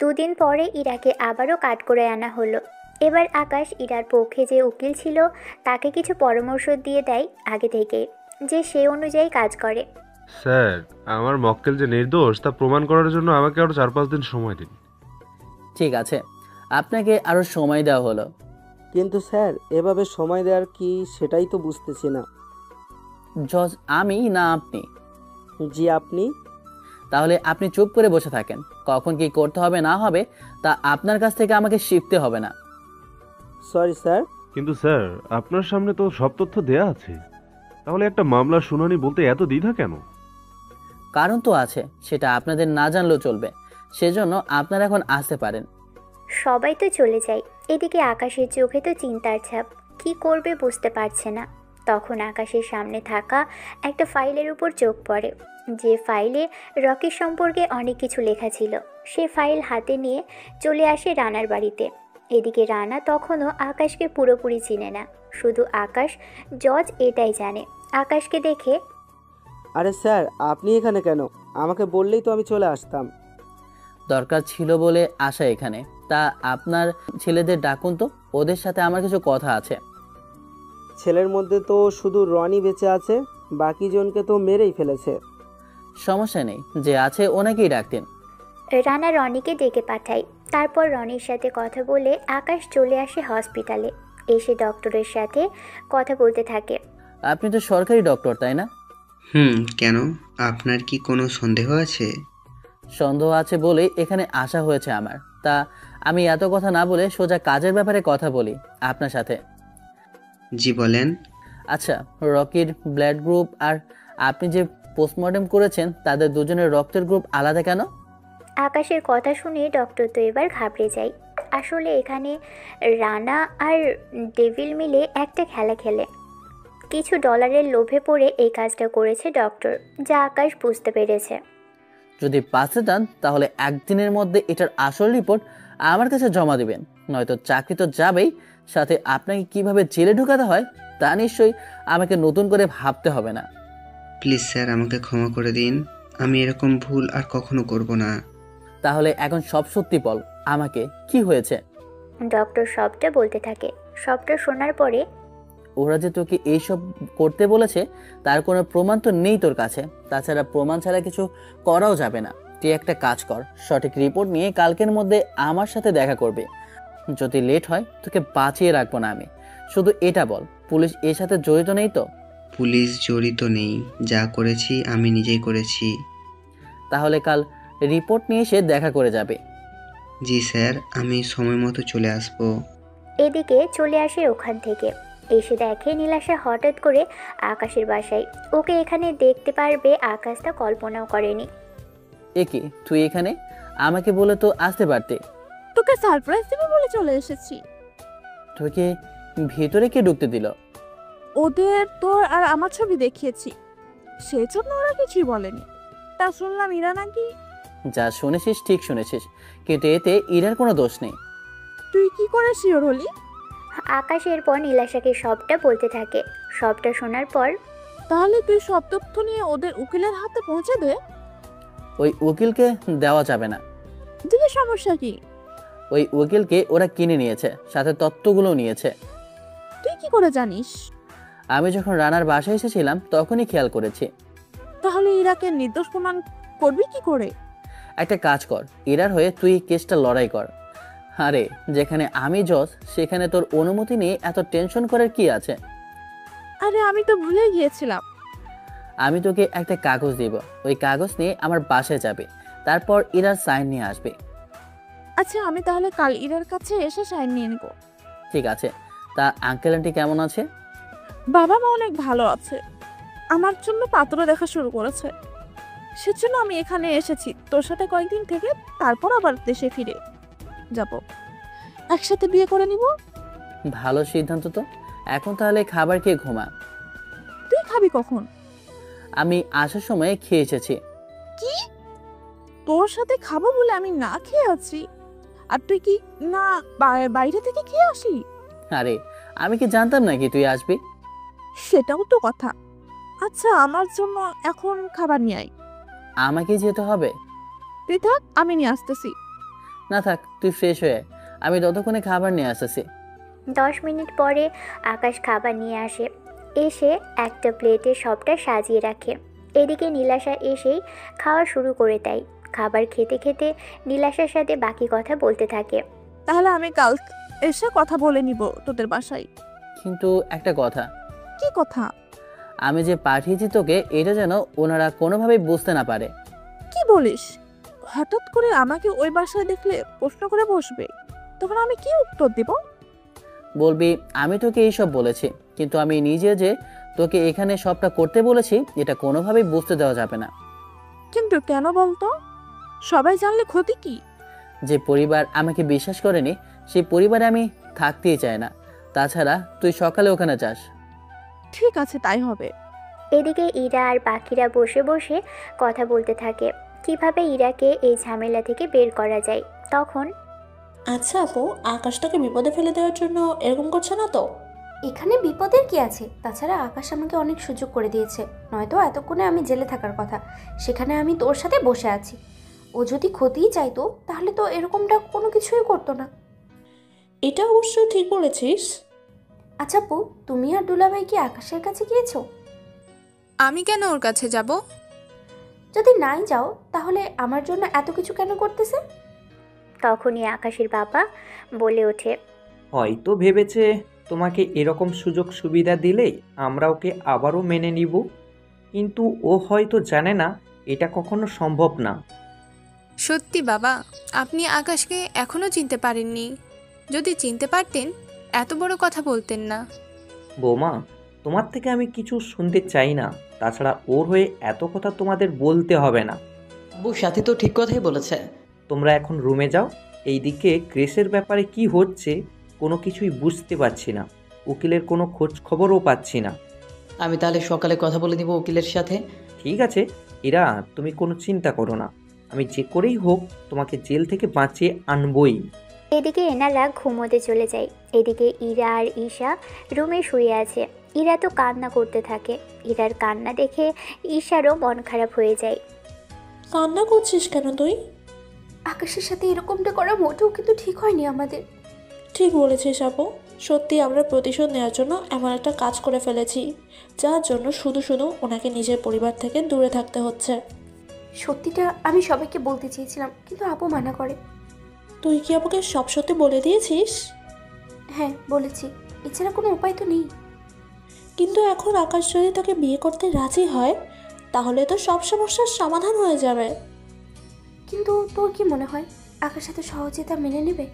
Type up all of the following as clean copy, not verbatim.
দুদিন পরে ইরাকে আবারও কাঠগড়ায় আনা হলো। এবার আকাশ ইরার পক্ষে যে উকিল ছিল তাকে কিছু পরামর্শ দিয়ে দেয় আগে থেকে, যে সে অনুযায়ী কাজ করে। স্যার, আমার মক্কেল যে নির্দোষ তা প্রমাণ করার জন্য আমাকে আরো 4-5 দিন সময় দিন। ঠিক আছে, আপনাকে আরও সময় দেওয়া হলো। কিন্তু স্যার, এভাবে সময় দেওয়ার কি সেটাই তো বুঝতেছি না। জজ আমি না আপনি? জি আপনি। তাহলে আপনি চুপ করে বসে থাকেন। কখন কি করতে হবে না হবে তা আপনার কাছ থেকে আমাকে শিখতে হবে না। Sorry sir. কিন্তু স্যার, আপনার সামনে তো সব তথ্য দেয়া আছে, তাহলে একটা মামলার শুনানি বলতে এত দ্বিধা কেন? কারণ তো আছে, সেটা আপনাদের না জানলেও চলবে। সেজন্য আপনারা এখন আসতে পারেন। সবাই তো চলে যায়, এদিকে আকাশের চোখে তো চিন্তার ছাপ। কি করবে বুঝতে পারছে না। তখন আকাশের সামনে থাকা একটা ফাইলের উপর চোখ পড়ে, যে ফাইলে রকির সম্পর্কে অনেক কিছু লেখা ছিল। সে ফাইল হাতে নিয়ে চলে আসে রানার বাড়িতে। এদিকে রানা তখনও আকাশকে পুরোপুরি চিনে না, শুধু আকাশ জজ এটাই জানে। আকাশকে দেখে, আরে স্যার, আপনি এখানে কেন? আমাকে বললেই তো আমি চলে আসতাম। দরকার ছিল বলে আসা এখানে। তা আপনার ছেলেদের ডাকুন তো, ওদের সাথে আমার কিছু কথা আছে। ছেলের মধ্যে তো শুধু রনি বেঁচে আছে, বাকি জনকে তো মেরেই ফেলেছে। সমস্যা নেই, যে আছে ওনাকেই ডাকতেন। রানা রনিকে ডেকে পাঠায়। তারপর রনির সাথে কথা বলে আকাশ চলে আসে হসপিটালে। এসে ডক্টরের সাথে কথা বলতে থাকে। আপনি তো সরকারি ডক্টর, তাই না? কেন? আপনার কি কোনো সন্দেহ আছে? সন্দেহ আছে বলেই এখানে আসা হয়েছে আমার। তা আমি এত কথা না বলে সোজা কাজের ব্যাপারে কথা বলি আপনার সাথে। জি বলেন। আচ্ছা, রকির ব্লাড গ্রুপ আর আপনি যে পোস্টমর্টেম করেছেন তাদের দুজনের রক্তের গ্রুপ আলাদা কেন? আকাশের কথা শুনে ডক্টর তো এবার ঘাবড়ে যায়। আসলে এখানে রানা আর ডেভিল মিলে একটা খেলা খেলে। কিছু ডলারের লোভে পড়ে এই কাজটা করেছে ডক্টর, যা আকাশ বুঝতে পেরেছে। যদি বাঁচতে চান তাহলে একদিনের মধ্যে এটার আসল রিপোর্ট আমার কাছে জমা দিবেন, নয়তো চাকরি তো যাবেই, সাথে আপনাকে কিভাবে জেলে ঢুকাতে হয় তা নিশ্চয়ই আমাকে নতুন করে ভাবতে হবে না। প্লিজ স্যার, আমাকে ক্ষমা করে দিন। আমি এরকম ভুল আর কখনো করব না। তাহলে এখন সব সত্যি বল, আমাকে কি হয়েছে? ডক্টর সবটা বলতে থাকে। সবটা শোনার পরে, ওরা যে তোকে এইসব করতে বলেছে তার কোনো প্রমাণ তো নেই তোর কাছে। তাছাড়া প্রমাণ ছাড়া কিছু করাও যাবে না। তুই একটা কাজ কর, সঠিক রিপোর্ট নিয়ে কালকের মধ্যে আমার সাথে দেখা করবে। যদি লেট হয় তোকে বাঁচিয়ে রাখবো না আমি। শুধু এটা বল, পুলিশ এর সাথে জড়িত নেই তো? পুলিশ জড়িত নেই, যা করেছি আমি নিজেই করেছি। তাহলে কাল রিপোর্ট নিয়ে এসে দেখা করে যাবে। জি স্যার, আমি সময় মতো চলে আসবো। এদিকে চলে আসে ওখান থেকে। এসে দেখে নীলাশা হঠাৎ করে আকাশের বাসায়। ওকে এখানে দেখতে পারবে আকাশ তা কল্পনাও করেনি। একে তুই এখানে? আমাকে বলে তো আসতে পারতে। তোকে সারপ্রাইজ দেবো বলে চলে এসেছি। তোকে ভেতরে কে ঢুকতে দিল? ওদের তোর আর আমার ছবি দেখিয়েছি, সেই জন্য ওরা কিছুই বলেনি। তা শুনলাম ইরা নাকি। যা শুনেছিস ঠিক শুনেছিস, কিন্তু এতে ইরার কোনো দোষ নেই। তুই কি করে শিওর হলি? আকাশ এরপর নীলাশাকে সবটা বলতে থাকে। সবটা শোনার পর, তাহলে তুই সব তথ্য নিয়ে ওদের উকিলের হাতে পৌঁছে দে। ওই উকিলকে দেওয়া যাবে না। দিলে সমস্যা কি? ওই উকিলকে ওরা কিনে নিয়েছে, সাথে তত্ত্বগুলো নিয়েছে। তুই কি করে জানিস? আমি যখন রানার বাসায় এসেছিলাম তখনই খেয়াল করেছি। তাহলে ইরাকে নির্দোষ প্রমাণ করবি কি করে? একটা কাজ কর, ইরার হয়ে তুই কেসটা লড়াই কর। আরে, যেখানে আমি জজ সেখানে তোর অনুমতি নিয়ে এত টেনশন করার কি আছে? আরে আমি তো ভুলে গিয়েছিলাম। আমি তোকে একটা কাগজ দিব, ওই কাগজ নিয়ে আমার বাসায় যাবে, তারপর ইরার সাইন নিয়ে আসবে। আচ্ছা, আমি তাহলে কাল ইরার কাছে এসে সাইন নিয়ে নেব। ঠিক আছে। তা আঙ্কেল আন্টি কেমন আছে? বাবা মা অনেক ভালো আছে। আমার জন্য পাত্র দেখা শুরু করেছে, সেজন্য আমি এখানে এসেছি তোর সাথে কয়েকদিন থেকে, তারপর আবার দেশে ফিরে যাব। একসাথে বিয়ে করে নিব। ভালো সিদ্ধান্ত তো। এখন তাহলে খাবার খেয়ে ঘুমা। তুই খাবি কখন? আমি আসার সময় খেয়ে এসেছি। কি? তোর সাথে খাবো বলে আমি না খেয়ে আছি? আর তুই কি না বাইরে থেকে খেয়ে আসি? আরে, আমি কি জানতাম নাকি তুই আসবি? সেটাও তো কথা। আচ্ছা, আমার জন্য এখন খাবার নিয়ে আয়। আমাকে যেতে হবে? তুই থাক, আমি নিয়ে আসতেছি। না থাক, তুই ফ্রেশ হয়ে আয়। আমি ততক্ষণে খাবার নিয়ে আসতেছি। 10 মিনিট পরে আকাশ খাবার নিয়ে আসে। এসে একটা প্লেটে সবটা সাজিয়ে রাখে। এদিকে নীলাশা এসেই খাওয়া শুরু করে দেয়। খাবার খেতে খেতে নীলাশার সাথে বাকি কথা বলতে থাকে। তাহলে আমি কাল এসে কথা বলে নিব তোদের বাসায়। কিন্তু একটা কথা, কি কথা? আমি যে পাঠিয়েছি তোকে, এটা যেন ওনারা কোনোভাবেই বুঝতে না পারে। কি বলিস? হঠাৎ করে আমাকে ওই বাসায় দেখলে প্রশ্ন করে বসবে, তখন আমি কি উত্তর দিব? বলবি আমি তোকে এইসব বলেছি, কিন্তু আমি নিজে যে তোকে এখানে সবটা করতে বলেছি এটা কোনোভাবেই বুঝতে দেওয়া যাবে না। কিন্তু কেন বলতো? সবাই জানলে ক্ষতি কি? যে পরিবার আমাকে বিশ্বাস করেনি সেই পরিবারে আমি থাকতেই চাই না। তাছাড়া তুই সকালে ওখানে যাস। ঠিক আছে, তাই হবে। এদিকে ইরা আর বাকিরা বসে বসে কথা বলতে থাকে কিভাবে ইরাকে এই ঝামেলা থেকে বের করা যায়। তখন আচ্ছা আপু, আকাশটাকে বিপদে ফেলে দেওয়ার জন্য এরকম করছে না তো? এখানে বিপদের কি আছে? তাছাড়া আকাশ আমাকে অনেক সুযোগ করে দিয়েছে, নয়তো এতক্ষণে আমি জেলে থাকার কথা। সেখানে আমি তোর সাথে বসে আছি। ও যদি ক্ষতিই চাইতো তাহলে তো এরকমটা কোনো কিছুই করতো না। এটা অবশ্য ঠিক বলেছিস। আচ্ছা আপু, তুমি আর দুলাভাই কি আকাশের কাছে গিয়েছো? আমি কেন ওর কাছে যাব? যদি নাই যাও তাহলে আমার জন্য এত কিছু কেন করতেছে? তখনই আকাশের বাবা বলে ওঠে, হয়তো ভেবেছে তোমাকে এরকম সুযোগ সুবিধা দিলেই আমরা ওকে আবারও মেনে নিব, কিন্তু ও হয়তো জানে না এটা কখনো সম্ভব না। সত্যি বাবা, আপনি আকাশকে এখনো চিনতে পারেননি। যদি চিনতে পারতেন এত বড় কথা বলতেন না। বৌমা, তোমার থেকে আমি কিছু শুনতে চাই না। তাছাড়া ওর হয়ে এত কথা তোমাদের বলতে হবে না। আব্বু সাথী তো ঠিক কথাই বলেছে। তোমরা এখন রুমে যাও। এইদিকে ক্রেসের ব্যাপারে কি হচ্ছে কোনো কিছুই বুঝতে পারছি না। উকিলের কোনো খোঁজ খবরও পাচ্ছি না। আমি তাহলে সকালে কথা বলে নিব উকিলের সাথে। ঠিক আছে ইরা, তুমি কোনো চিন্তা করো না। আমি যে করেই হোক তোমাকে জেল থেকে বাঁচিয়ে আনবই। এদিকে এনারা ঘুমোতে চলে যায়। এদিকে ইরা আর ঈশা রুমে শুয়ে আছে। ইরা তো কান্না করতে থাকে। ইরার কান্না দেখে ঈশারও মন খারাপ হয়ে যায়। কান্না করছিস কেন তুই? আকাশের সাথে এরকমটা করা মোটেও কিন্তু ঠিক হয়নি আমাদের। ঠিক বলেছিস আপু, সত্যি আমরা প্রতিশোধ নেওয়ার জন্য এমন একটা কাজ করে ফেলেছি, যার জন্য শুধু শুধু ওনাকে নিজের পরিবার থেকে দূরে থাকতে হচ্ছে। সত্যিটা আমি সবাইকে বলতে চেয়েছিলাম, কিন্তু আপু মানা করে। তুই কি আপুকে সব সত্যি বলে দিয়েছিস? হ্যাঁ বলেছি, এছাড়া কোনো উপায় তো নেই। কিন্তু এখন আকাশ যদি তাকে বিয়ে করতে রাজি হয় তাহলে তো সব সমস্যার সমাধান হয়ে যাবে। কিন্তু তোর কি মনে হয় আকাশ সাথে সহজে তা মেনে নেবে?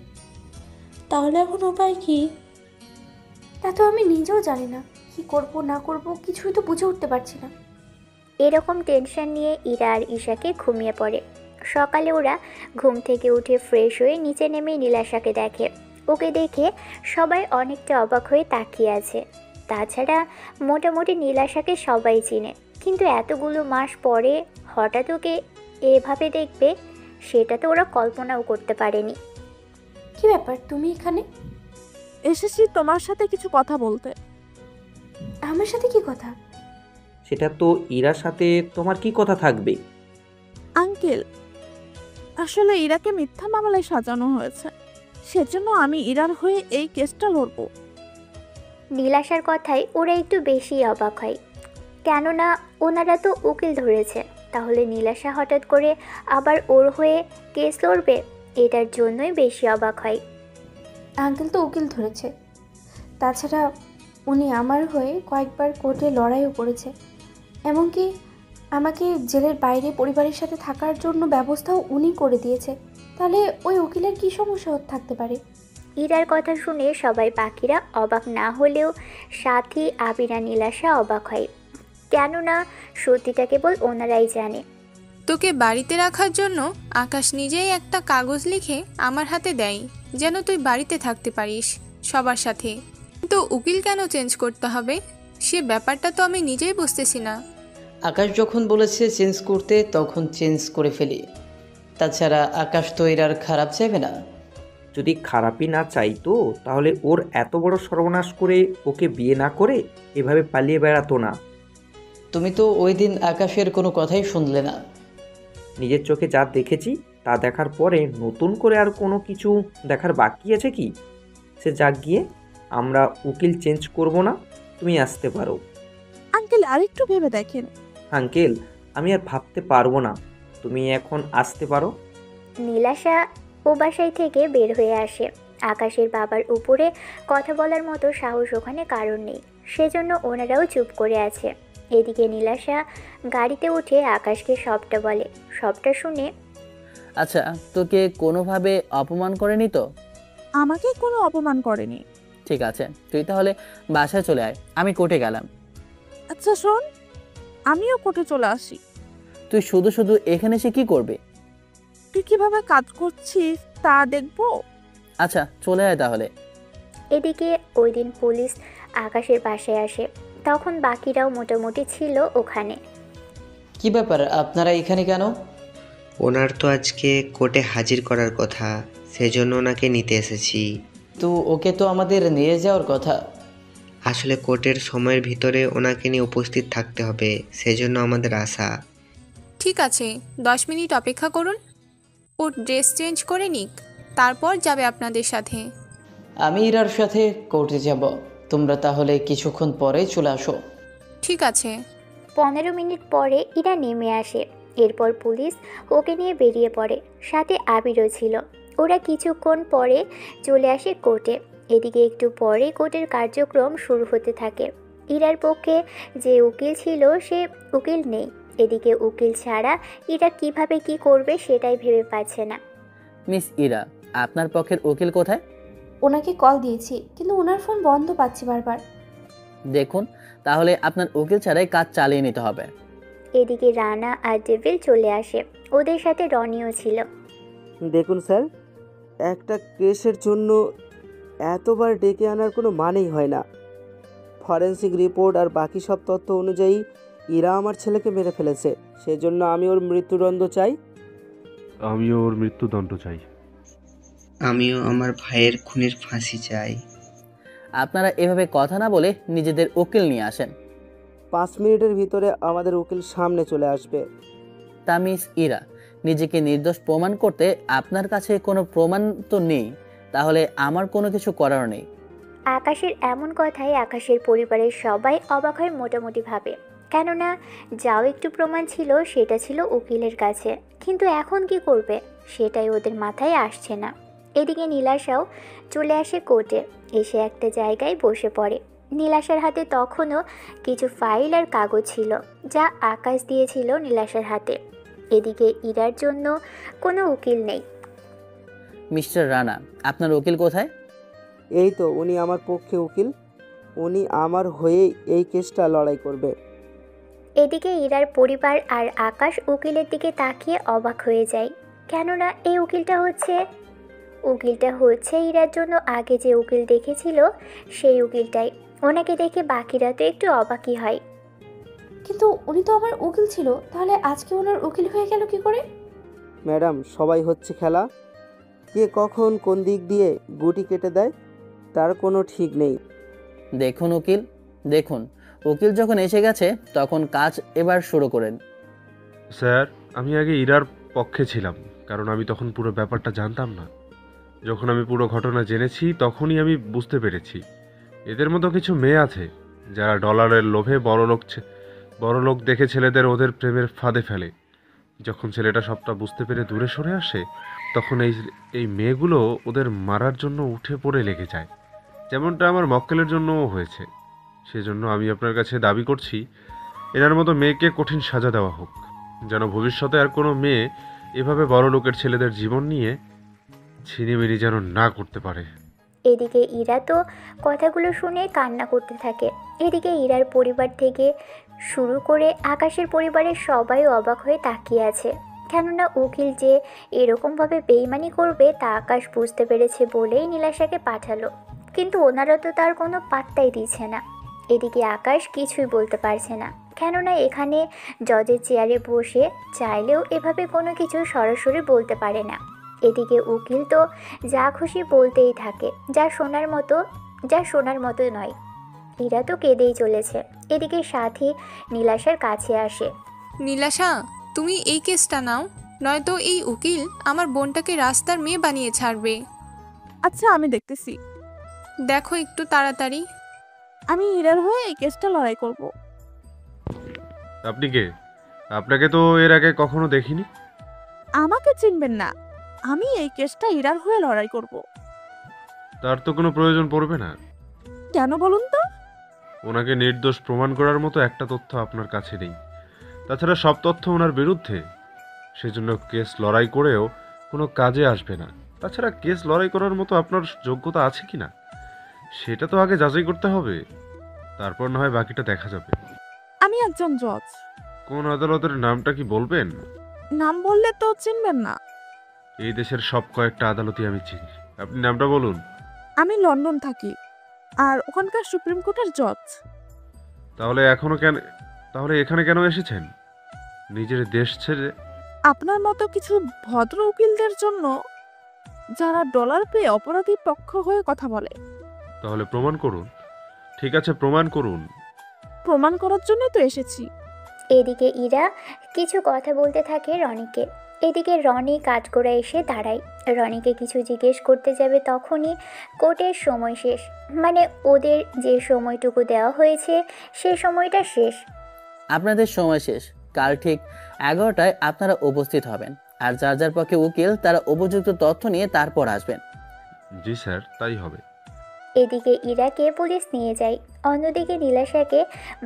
তাহলে এখন উপায় কি? তা তো আমি নিজেও জানি না। কি করব না করব কিছুই তো বুঝে উঠতে পারছি না। এরকম টেনশন নিয়ে ইরা আর ঈশাকে ঘুমিয়ে পড়ে। সকালে ওরা ঘুম থেকে উঠে ফ্রেশ হয়ে নিচে নেমে নীলাশাকে দেখে। ওকে দেখে সবাই অনেকটা অবাক হয়ে তাকিয়ে আছে। তাছাড়া মোটামুটি নীলাশাকে সবাই চিনে, কিন্তু এতগুলো মাস পরে হঠাৎ ওকে এভাবে দেখবে সেটা তো ওরা কল্পনাও করতে পারেনি। কি ব্যাপার, তুমি এখানে? এসেছি তোমার সাথে কিছু কথা বলতে। আমার সাথে কি কথা? সেটা তো ইরার সাথে তোমার কি কথা থাকবে? আঙ্কেল, আসলে ইরাকে মিথ্যা মামলায় সাজানো হয়েছে, সেজন্য আমি ইরার হয়ে এই কেসটা লড়ব। নীলাশার কথায় ওরা একটু বেশি অবাক হয়, কেননা ওনারা তো উকিল ধরেছে। তাহলে নীলাশা হঠাৎ করে আবার ওর হয়ে কেস লড়বে, এটার জন্যই বেশি অবাক হয়। আঙ্কেল তো উকিল ধরেছে, তাছাড়া উনি আমার হয়ে কয়েকবার কোর্টে লড়াইও করেছে। এমনকি আমাকে জেলের বাইরে পরিবারের সাথে থাকার জন্য ব্যবস্থাও উনি করে দিয়েছে। তাহলে ওই উকিলের কী সমস্যা থাকতে পারে? ইরার কথা শুনে সবাই বাকিরা অবাক না হলেও সাথী আবিরা নীলাশা অবাক হয়, কেননা সত্যিটা কেবল ওনারাই জানে। তোকে বাড়িতে রাখার জন্য আকাশ নিজেই একটা কাগজ লিখে আমার হাতে দেয়, যেন তুই বাড়িতে থাকতে পারিস সবার সাথে। তো উকিল কেন চেঞ্জ করতে হবে সে ব্যাপারটা তো আমি নিজেই বুঝতেছি না। আকাশ যখন বলেছে চেঞ্জ করতে তখন চেঞ্জ করে ফেলি। তাছাড়া আকাশ তো এর আর খারাপ চাইবে না। যদি খারাপই না চাইতো তাহলে ওর এত বড় সর্বনাশ করে ওকে বিয়ে না করে এভাবে পালিয়ে বেড়াতো না। তুমি তো ওই দিন আকাশের কোনো কথাই শুনলে না। নিজের চোখে যা দেখেছি তা দেখার পরে নতুন করে আর কোনো কিছু দেখার বাকি আছে কি? সে যাক গিয়ে, আমরা উকিল চেঞ্জ করব না, তুমি আসতে পারো। আঙ্কেল আরেকটু ভেবে দেখেন। আঙ্কেল, আমি আর ভাবতে পারবো না, তুমি এখন আসতে পারো। নীলাশা ও বাসায় থেকে বের হয়ে আসে। আকাশের বাবার উপরে কথা বলার মতো সাহস ওখানে কারণ নেই, সেজন্য ওনারাও চুপ করে আছে। এদিকে নীলাশা গাড়িতে উঠে আকাশকে সবটা বলে। সবটা শুনে, আচ্ছা, তোকে কোনোভাবে অপমান করেনি তো? আমাকে কোনো অপমান করেনি। ঠিক আছে, তুই তাহলে বাসায় চলে আয়, আমি কোর্টে গেলাম। আচ্ছা শোন, আমিও কোর্টে চলে আসি। তুই শুধু শুধু এখানে এসে কি করবে? তুই কিভাবে কাজ করছিস তা দেখবো। আচ্ছা, চলে আয় তাহলে। এদিকে ওই দিন পুলিশ আকাশের বাসায় আসে। তখন বাকিরাও মোটামুটি ছিল ওখানে। কি ব্যাপার, আপনারা এখানে কেন? ওনার তো আজকে কোর্টে হাজির করার কথা, সেজন্য ওনাকে নিতে এসেছি। তো ওকে তো আমাদের নিয়ে যাওয়ার কথা। আসলে কোর্টের সময়ের ভিতরে ওনাকে নিয়ে উপস্থিত থাকতে হবে, সেজন্য আমাদের আশা। ঠিক আছে, 10 মিনিট অপেক্ষা করুন। ও ড্রেস চেঞ্জ করে নিক, তারপর যাবে আপনাদের সাথে। আমি ইরার সাথে কোর্টে যাব, তোমরা তাহলে কিছুক্ষণ পরেই চলে আসো। ঠিক আছে। 15 মিনিট পরে ইরা নেমে আসে। এরপর পুলিশ ওকে নিয়ে বেরিয়ে পড়ে, সাথে আবিরও ছিল। ওরা কিছুক্ষণ পরে চলে আসে কোর্টে। এদিকে একটু পরে কোর্টের কার্যক্রম শুরু হতে থাকে। ইরার পক্ষে যে উকিল ছিল সে উকিল নেই। এদিকে উকিল ছাড়া ইরা কিভাবে কি করবে সেটাই ভেবে পাচ্ছে না। মিস ইরা, আপনার পক্ষের উকিল কোথায়? ওনাকে কল দিয়েছি, কিন্তু ওনার ফোন বন্ধ পাচ্ছি বারবার। দেখুন, তাহলে আপনার উকিল ছাড়াই কাজ চালিয়ে নিতে হবে। এদিকে রানা আর ডেভিল চলে আসে। ওদের সাথে রনিও ছিল। দেখুন স্যার, একটা কেসের জন্য এতবার ডেকে আনার কোনো মানেই হয় না। ফরেন্সিক রিপোর্ট আর বাকি সব তথ্য অনুযায়ী ইরা আমার ছেলেকে মেরে ফেলেছে, সেজন্য আমি ওর মৃত্যুদণ্ড চাই। আমিও ওর মৃত্যুদণ্ড চাই। আমিও আমার ভাইয়ের খুনির ফাঁসি চাই। আপনারা এভাবে কথা না বলে নিজেদের উকিল নিয়ে আসেন। 5 মিনিটের ভিতরে আমাদের উকিল সামনে চলে আসবে। তা মিস ইরা, নিজেকে নির্দোষ প্রমাণ করতে আপনার কাছে কোনো প্রমাণ তো নেই, তাহলে আমার কোনো কিছু করার নেই। আকাশের এমন কথায় আকাশের পরিবারের সবাই অবাক হয় মোটামুটিভাবে। কেননা যাও একটু প্রমাণ ছিল সেটা ছিল উকিলের কাছে, কিন্তু এখন কি করবে সেটাই ওদের মাথায় আসছে না। এদিকে নীলাশাও চলে আসে কোর্টে। এসে একটা জায়গায় বসে পড়ে। নীলাশার হাতে তখনও কিছু ফাইল আর কাগজ ছিল, যা আকাশ দিয়েছিল নীলাশার হাতে। এদিকে ইরার জন্য কোনো উকিল নেই। মিস্টার রানা, আপনার উকিল কোথায়? এই তো, উনি আমার পক্ষে উকিল। উনি আমার হয়েই এই কেসটা লড়াই করবে। এদিকে ইরার পরিবার আর আকাশ উকিলের দিকে তাকিয়ে অবাক হয়ে যায়। কেননা এই উকিলটা হচ্ছে ইরার জন্য আগে যে উকিল দেখেছিল সেই উকিলটাই। ওনাকে দেখে বাকিরা তো একটু অবাকই হয়। কিন্তু উনি তো আমার উকিল ছিল, তাহলে আজকে ওনার উকিল হয়ে গেল কি করে? ম্যাডাম, সবাই হচ্ছে খেলা। কে কখন কোন দিক দিয়ে গুটি কেটে দেয় তার কোনো ঠিক নেই। দেখুন উকিল, দেখুন, উকিল যখন এসে গেছে তখন কাজ এবার শুরু করেন। স্যার, আমি আগে ইরার পক্ষে ছিলাম, কারণ আমি তখন পুরো ব্যাপারটা জানতাম না। যখন আমি পুরো ঘটনা জেনেছি তখনই আমি বুঝতে পেরেছি এদের মতো কিছু মেয়ে আছে যারা ডলারের লোভে বড়লোক দেখে ছেলেদের ওদের প্রেমের ফাঁদে ফেলে। যখন ছেলেটা সবটা বুঝতে পেরে দূরে সরে আসে, তখন এই মেয়েগুলো ওদের মারার জন্য উঠে পড়ে লেগে যায়, যেমনটা আমার মক্কেলের জন্যও হয়েছে। সেজন্য আমি আপনার কাছে দাবি করছি এনার মতো মেয়েকে কঠিন সাজা দেওয়া হোক, যেন ভবিষ্যতে আর কোনো মেয়ে এভাবে বড় লোকের ছেলেদের জীবন নিয়ে ছিনিমিনি যেন না করতে পারে। এদিকে ইরা তো কথাগুলো শুনে কান্না করতে থাকে। এদিকে ইরার পরিবার থেকে শুরু করে আকাশের পরিবারের সবাই অবাক হয়ে তাকিয়ে আছে। কেননা উকিল যে এরকমভাবে বেইমানি করবে তা আকাশ বুঝতে পেরেছে বলেই নীলাশাকে পাঠালো, কিন্তু ওনারা তো তার কোনো পাত্তাই দিচ্ছে না। এদিকে আকাশ কিছুই বলতে পারছে না, কেননা এখানে জজের চেয়ারে বসে চাইলেও এভাবে কোনো কিছু সরাসরি বলতে পারে না। এদিকে উকিল তো যা খুশি বলতেই থাকে, যা শোনার মতো নয়। ইরা তো কেঁদেই চলেছে। এদিকে সাথী নীলাশার কাছে আসে। নীলাশা, তুমি এই কেসটা নাও, নয়তো এই উকিল আমার বোনটাকে রাস্তার মেয়ে বানিয়ে ছাড়বে। আচ্ছা আমি দেখতেছি। দেখো একটু তাড়াতাড়ি। আমি ইরার হয়ে এই কেসটা লড়াই করব। আপনি কে? আপনাকে তো এর আগে কখনো দেখিনি। আমাকে চিনবেন না, আমি এই কেসটা ইরার হয়ে লড়াই করব। তার তো কোনো প্রয়োজন পড়বে না। কেন বলুন তো? ওনাকে নির্দোষ প্রমাণ করার মতো একটা তথ্য আপনার কাছে নেই। তাছাড়া সব তথ্য ওনার বিরুদ্ধে, সেজন্য কেস লড়াই করেও কোনো কাজে আসবে না। তাছাড়া কেস লড়াই করার মতো আপনার যোগ্যতা আছে কি না সেটা তো আগে যাচাই করতে হবে, তারপর না হয় বাকিটা দেখা যাবে। আমি একজন জজ। কোন আদালতের নামটা কি বলবেন? নাম বললে তো চিনবেন না। এই দেশের সব কয়েকটা আদালতই আমি চিনি, আপনি নামটা বলুন। আমি লন্ডন থাকি, আর ওখানকার সুপ্রিম কোর্টের জজ। তাহলে এখানে কেন এসেছেন নিজের দেশ ছেড়ে? আপনার মতো কিছু ভদ্র উকিলদের জন্য, যারা ডলার পেয়ে অপরাধীর পক্ষ হয়ে কথা বলে। তাহলে প্রমাণ করুন। ঠিক আছে, প্রমাণ করুন। প্রমাণ করার জন্যই তো এসেছি। এদিকে ইরা কিছু কথা বলতে থাকে রনিকে। এদিকে রনি কাঠগোড়া এসে দাঁড়ায়। রনিকে কিছু জিজ্ঞেস করতে যাবে, তখনই কোর্টের সময় শেষ। মানে ওদের যে সময়টুকু দেওয়া হয়েছে সে সময়টা শেষ। আপনাদের সময় শেষ। কাল ঠিক 11টায় আপনারা উপস্থিত হবেন, আর যার যার পক্ষে উকিল তারা উপযুক্ত তথ্য নিয়ে তারপর আসবেন। জি স্যার, তাই হবে। এদিকে ইরাকে পুলিশ নিয়ে যায়, অন্যদিকে নীলাশাকে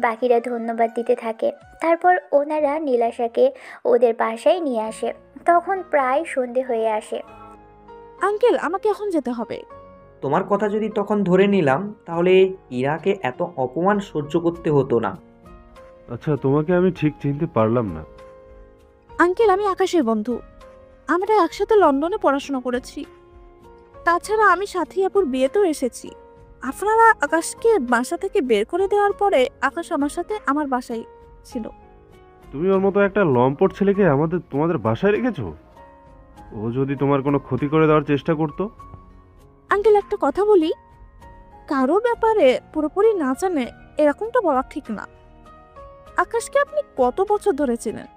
বাকিরা ধন্যবাদ দিতে থাকে। তারপর ওনারা নীলাশাকে ওদের বাসায় নিয়ে আসে। তখন প্রায় সন্ধে হয়ে আসে। আঙ্কেল, আমাকে এখন যেতে হবে। তোমার কথা যদি তখন ধরে নিলাম, তাহলে ইরাকে এত অপমান সহ্য করতে হতো না। আচ্ছা, তোমাকে আমি ঠিক চিনতে পারলাম না। আঙ্কেল, আমি আকাশের বন্ধু। আমরা একসাথে লন্ডনে পড়াশোনা করেছি। তাছাড়া আমি সাথী আপুর বিয়েতেও এসেছি। আপনারা আকাশকে বাসা থেকে বের করে দেওয়ার পরে আকাশ আমার সাথে আমার বাসায় ছিল। তুমি ওর মতো একটা লম্পট ছেলেকে তোমাদের বাসায় রেখেছো? ও যদি তোমার কোনো ক্ষতি করে দেওয়ার চেষ্টা করতো? আঙ্কেল, একটা কথা বলি, কারো ব্যাপারে পুরোপুরি না জানে এরকমটা বলা ঠিক না। আকাশকে আপনি কত বছর ধরে চেনেন?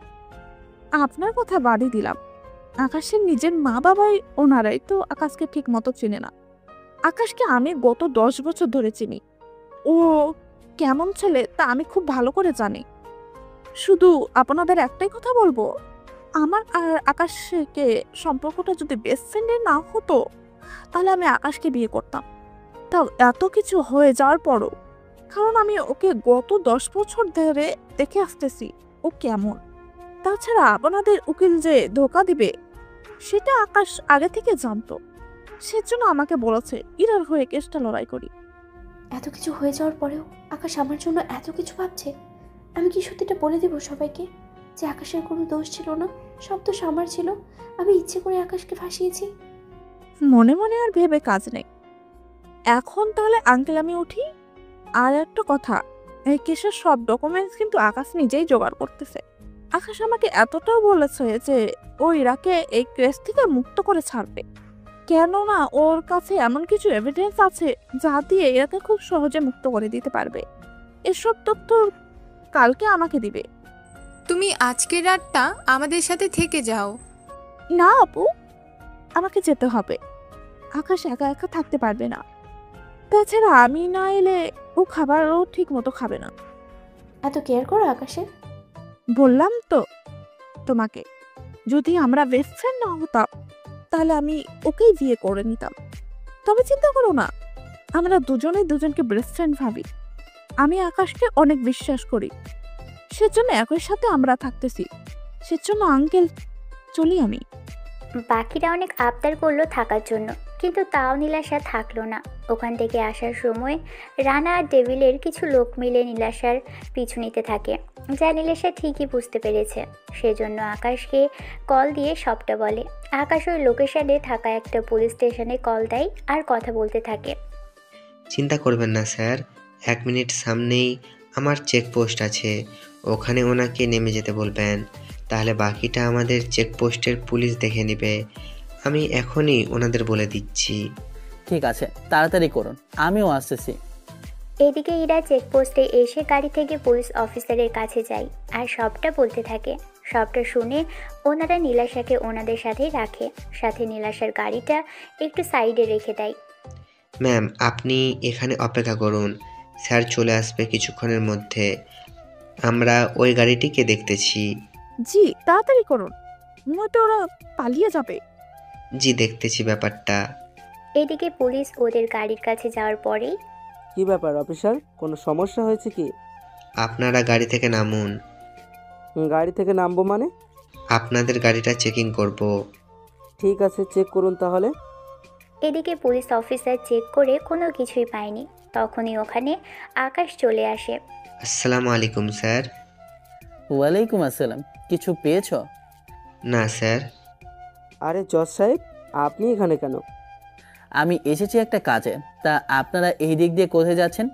আপনার কথা বাদই দিলাম, আকাশের নিজের মা বাবাই ওনারাই তো আকাশকে ঠিক মতো চিনে না। আকাশকে আমি গত 10 বছর ধরে চিনি। ও কেমন ছেলে তা আমি খুব ভালো করে জানি। শুধু আপনাদের একটাই কথা বলবো, আমার আর আকাশকে সম্পর্কটা যদি বেস্ট ফ্রেন্ডের না হতো, তাহলে আমি আকাশকে বিয়ে করতাম। তাও এত কিছু হয়ে যাওয়ার পরও, কারণ আমি ওকে গত 10 বছর ধরে দেখে আসতেছি ও কেমন। তাছাড়া আপনাদের উকিল যে ধোকা দিবে সেটা আকাশ আগে থেকে জানতো। সেজন্য আমাকে বলেছে ইরার হয়ে কেসটা লড়াই করি। এত কিছু হয়ে যাওয়ার পরেও আকাশ আমার জন্য এত কিছু ভাবছে। আমি কি সত্যিটা বলে দেব সবাইকে যে আকাশের কোনো দোষ ছিল না, সব দোষ আমার ছিল, আমি ইচ্ছে করে আকাশকে ফাঁসিয়েছি? মনে মনে আর ভেবে কাজ নেই। এখন তাহলে আঙ্কেল আমি উঠি। আর একটা কথা, এই কেসের সব ডকুমেন্টস কিন্তু আকাশ নিজেই জোগাড় করতেছে। আকাশ আমাকে এতটাও বলেছে যে ও ইরাকে এই কেস থেকে মুক্ত করে ছাড়বে, কেননা ওর কাছে এমন কিছু এভিডেন্স আছে যা দিয়ে ইরাকে খুব সহজে মুক্ত করে দিতে পারবে। এসব তথ্য কালকে আমাকে দিবে। তুমি আজকের রাতটা আমাদের সাথে থেকে যাও। না আপু, আমাকে যেতে হবে। আকাশ একা একা থাকতে পারবে না। তাছাড়া আমি না এলে ও খাবারও ঠিক মতো খাবে না। এত কেয়ার করো আকাশের? বললাম তো তোমাকে, যদি আমরা বেস্ট ফ্রেন্ড না হতাম তাহলে আমি ওকেই বিয়ে করে নিতাম। তবে চিন্তা করো না, আমরা দুজনেই দুজনকে বেস্ট ফ্রেন্ড ভাবি। আমি আকাশকে অনেক বিশ্বাস করি, সেজন্য একই সাথে আমরা থাকতেছি। সেজন্য আঙ্কেল চলি আমি। বাকিরা অনেক আবদার করলো থাকার জন্য, কিন্তু তাও নীলাশা থাকলো না। ওখান থেকে আসার সময় রানা আর ডেভিলের কিছু লোক মিলে নীলাশার পিছু নিতে থাকে, যা নীলাশা ঠিকই বুঝতে পেরেছে। সেজন্য আকাশকে কল দিয়ে সবটা বলে। আকাশ ওই লোকেশনে থাকা একটা পুলিশ স্টেশনে কল দেয় আর কথা বলতে থাকে। চিন্তা করবেন না স্যার, 1 মিনিট সামনেই আমার চেকপোস্ট আছে, ওখানে ওনাকে নেমে যেতে বলবেন। তাহলে বাকিটা আমাদের চেকপোস্টের পুলিশ দেখে নেবে। আমি এখনই ওনাদের বলে দিচ্ছি। ঠিক আছে, তাড়াতাড়ি করুন, আমিও আসতেছি। এদিকে ইরা চেকপোস্টে এসে গাড়ি থেকে পুলিশ অফিসারের কাছে যায় আর সবটা বলতে থাকে। সবটা শুনে ওনারা নীলাশাকে ওনাদের সাথেই রাখে, সাথে নীলাশার গাড়িটা একটু সাইডে রেখে দেয়। ম্যাম, আপনি এখানে অপেক্ষা করুন, স্যার চলে আসবে কিছুক্ষণের মধ্যে। আমরা ওই গাড়িটিকে দেখতেছি। জি তাড়াতাড়ি করুন, নয়তো ওরা পালিয়ে যাবে। জি, দেখতেছি ব্যাপারটা। এদিকে পুলিশ ওদের গাড়ির কাছে যাওয়ার পরেই, কি ব্যাপার অফিসার, কোনো সমস্যা হয়েছে কি? আপনারা গাড়ি থেকে নামুন। গাড়ি থেকে নামবো মানে? আপনাদের গাড়িটা চেকিং করব। ঠিক আছে, চেক করুন তাহলে। এদিকে পুলিশ অফিসার চেক করে কোনো কিছুই পায়নি। তখনই ওখানে আকাশ চলে আসে। আসসালামু আলাইকুম স্যার। ওয়ালাইকুম আসসালাম। কিছু পেয়েছো? না স্যার। আরে জজ সাহেব, আপনি এখানে কেন? আমি এসেছি একটা কাজে। তা আপনারা এই দিক দিয়ে কোথায় যাচ্ছেন?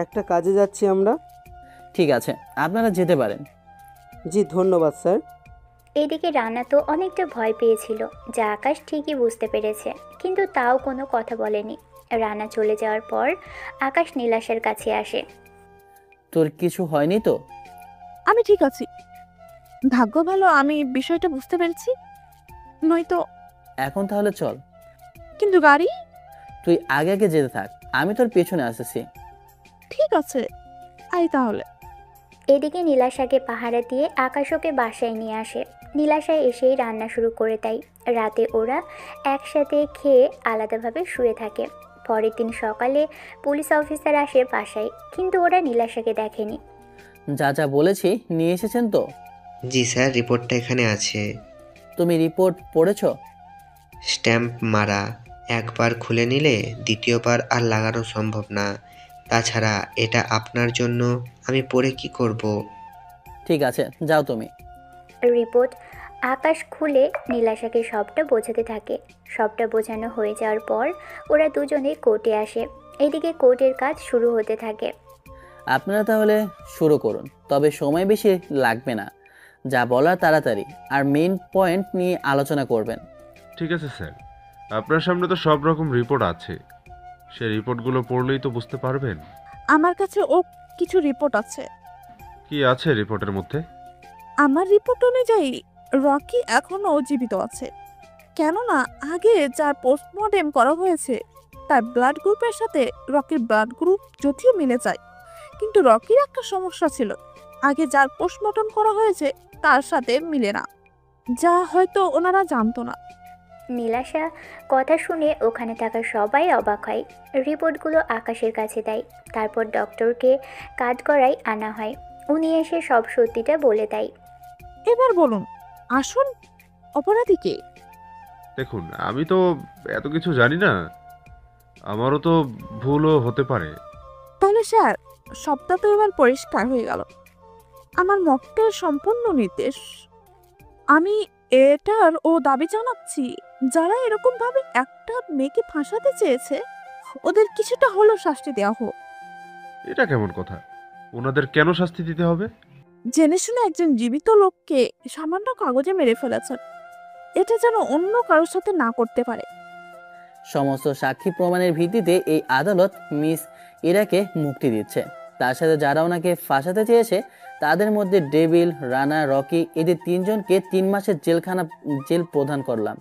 একটা কাজে যাচ্ছি আমরা। ঠিক আছে, আপনারা যেতে পারেন। জি ধন্যবাদ স্যার। এদিকে রানা তো অনেকটা ভয় পেয়েছিল, যা আকাশ ঠিকই বুঝতে পেরেছে, কিন্তু তাও কোনো কথা বলেনি। রানা চলে যাওয়ার পর আকাশ নীলাশার কাছে আসে। তোর কিছু হয়নি তো? আমি ঠিক আছি, ভাগ্য ভালো আমি বিষয়টা বুঝতে পেরেছি, নয়তো। এখন তাহলে চল। কিন্তু গাড়ি? তুই আগে আগে যেতে থাক, আমি তোর পেছনে আসতেছি। ঠিক আছে, আই তাহলে। এদিকে নীলাশাকে পাহারা দিয়ে আকাশ ওকে বাসায় নিয়ে আসে। নীলাশায় এসেই রান্না শুরু করে দেয়। রাতে ওরা একসাথে খেয়ে আলাদাভাবে শুয়ে থাকে। পরের দিন সকালে পুলিশ অফিসার আসে বাসায়, কিন্তু ওরা নীলাশাকে দেখেনি। যা যা বলেছি নিয়ে এসেছেন তো? জি স্যার, রিপোর্টটা এখানে আছে। তুমি রিপোর্ট পড়েছো? স্ট্যাম্প মারা, একবার খুলে নিলে দ্বিতীয়বার আর লাগানো সম্ভব না। তাছাড়া এটা আপনার জন্য, আমি পড়ে কি করব? ঠিক আছে, যাও তুমি। রিপোর্ট আকাশ খুলে নীলাশাকে সবটা বোঝাতে থাকে। সবটা বোঝানো হয়ে যাওয়ার পর ওরা দুজনে কোর্টে আসে। এদিকে কোর্টের কাজ শুরু হতে থাকে। আপনারা তাহলে শুরু করুন, তবে সময় বেশি লাগবে না। যা বলার তাড়াতাড়ি, আর মেইন পয়েন্ট নিয়ে আলোচনা করবেন। ঠিক আছে স্যার, আপনার সামনে তো সব রকম রিপোর্ট আছে, সেই রিপোর্টগুলো পড়লেই তো বুঝতে পারবেন। আমার কাছে ও কিছু রিপোর্ট আছে। কি আছে রিপোর্টের মধ্যে? আমার রিপোর্ট অনুযায়ী রকি এখনো জীবিত আছে, কেননা আগে যার পোস্টমর্টেম করা হয়েছে তার ব্লাড গ্রুপের সাথে রকির ব্লাড গ্রুপ যদিও মিলে যায়, কিন্তু রকির একটা সমস্যা ছিল, আগে যার পোস্টমর্টেম করা হয়েছে তার সাথে মিলে না, যা হয়তো ওনারা জানতো না। নীলাশা কথা শুনে ওখানে থাকা সবাই অবাক হয়। রিপোর্টগুলো আকাশের কাছে দেয়। তারপর ডক্টরকে কাঠগড়ায় আনা হয়। উনি এসে সব সত্যিটা বলে দেয়। এবার বলুন, আসুন অপরাধী কে? দেখুন, আমি তো এত কিছু জানি না, আমারও তো ভুলও হতে পারে। তাহলে স্যার, সবটা তো এবার পরিষ্কার হয়ে গেল। আমার মক্কেল সম্পূর্ণ নির্দেশ, আমি এটার ও দাবি জানাচ্ছি, যারা এরকম ভাবে একটা মেয়েকে ফাঁসাতে চেয়েছে ওদের কিছুটা হলেও শাস্তি দেওয়া হোক। এটা কেমন কথা? ওনাদের কেন শাস্তি দিতে হবে? জেনে শুনে একজন জীবিত লোককে সামান্য কাগজে মেরে ফেলেছেন, এটা যেন অন্য কারোর সাথে না করতে পারে। সমস্ত সাক্ষী প্রমাণের ভিত্তিতে এই আদালত মিস ইরাকে মুক্তি দিচ্ছে। তার সাথে যারা ওনাকে ফাঁসাতে চেয়েছে তাদের মধ্যে ডেভিল, রানা, রকি, এদের তিনজনকে 3 মাসের জেল প্রদান করলাম।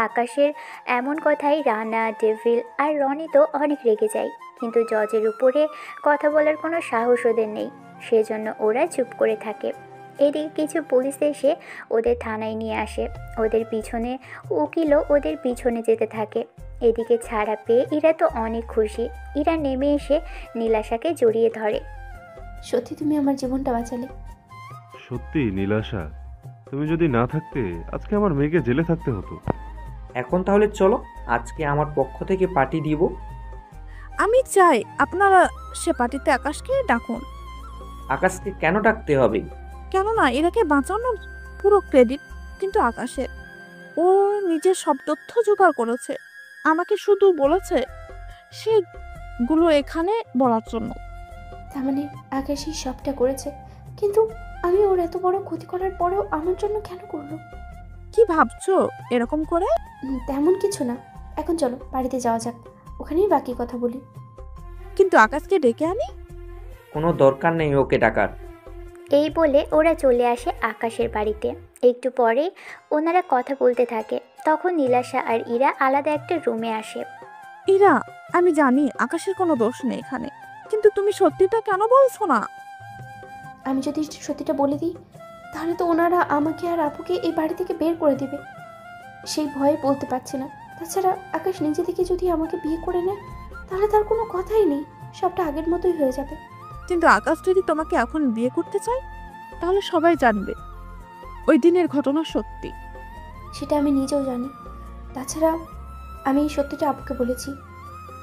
আকাশের এমন কথাই রানা, ডেভিল আর রনি তো অনেক রেগে যায়, কিন্তু জজের উপরে কথা বলার কোনো সাহস ওদের নেই, সেজন্য ওরা চুপ করে থাকে। এদিকে কিছু পুলিশ এসে ওদের থানায় নিয়ে আসে। ওদের পিছনে উকিলও ওদের পিছনে যেতে থাকে। এদিকে ছাড়া পেয়ে ইরা তো অনেক খুশি। ইরা নেমে এসে নীলাশাকে জড়িয়ে ধরে। সত্যি তুমি আমার জীবনটা বাঁচালে। সত্যি নীলাশা, তুমি যদি না থাকতে আজকে আমার মেয়েকে জেলে থাকতে হতো। এখন তাহলে চলো, আজকে আমার পক্ষ থেকে পার্টি দিব। আমি চাই আপনারা সে পার্টিতে আকাশকে ডাকুন। আকাশকে কেন ডাকতে হবে? কেননা এরাকে বাঁচানোর পুরো ক্রেডিট কিন্তু আকাশের। ও নিজের সব তথ্য জোগাড় করেছে, আমাকে শুধু বলেছে সেগুলো এখানে বলার জন্য। তার মানে আকাশই সবটা করেছে, কিন্তু আমি ওর এত বড় ক্ষতি করার পরেও আমার জন্য কেন করলো? কি ভাবছো এরকম করে? তেমন কিছু না, এখন চলো বাড়িতে যাওয়া যাক, ওখানেই বাকি কথা বলি। কিন্তু আকাশকে ডেকে আনি। কোনো দরকার নেই ওকে ডাকার। এই বলে ওরা চলে আসে আকাশের বাড়িতে। একটু পরে ওনারা কথা বলতে থাকে। তখন নীলাশা আর ইরা আলাদা একটা রুমে আসে। ইরা, আমি জানি আকাশের কোনো দোষ নেই এখানে, কিন্তু তুমি সত্যিটা কেন বলছো না? আমি যদি সত্যিটা বলে দিই তাহলে তো ওনারা আমাকে আর আপুকে এই বাড়ি থেকে বের করে দিবে। সেই ভয়ে বলতে পারছি না। তাছাড়া আকাশ নিজে থেকে যদি আমাকে বিয়ে করে নেয় তাহলে তার কোনো কথাই নেই, সবটা আগের মতোই হয়ে যাবে। কিন্তু আকাশ যদি তোমাকে এখন বিয়ে করতে চায় তাহলে সবাই জানবে ওই দিনের ঘটনা সত্যি। সেটা আমি নিজেও জানি। তাছাড়া আমি এই সত্যিটা আপুকে বলেছি।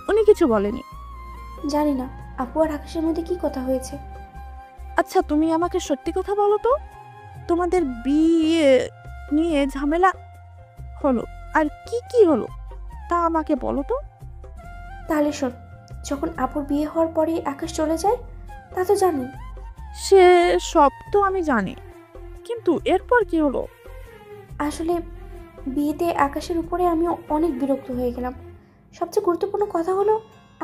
উনি কিছু বলেনি? জানি না আপু আর আকাশের মধ্যে কি কথা হয়েছে। আচ্ছা, তুমি আমাকে সত্যি কথা বলো তো, তোমাদের বিয়ে নিয়ে ঝামেলা হলো আর কি কি হলো তা আমাকে বলো তো। তাহলে শোন, যখন আপুর বিয়ে হওয়ার পরে আকাশ চলে যায় তা তো জানি। সে সব তো আমি জানি, কিন্তু এরপর কি হলো? আসলে বিয়েতে আকাশের উপরে আমি অনেক বিরক্ত হয়ে গেলাম। সবচেয়ে গুরুত্বপূর্ণ কথা হলো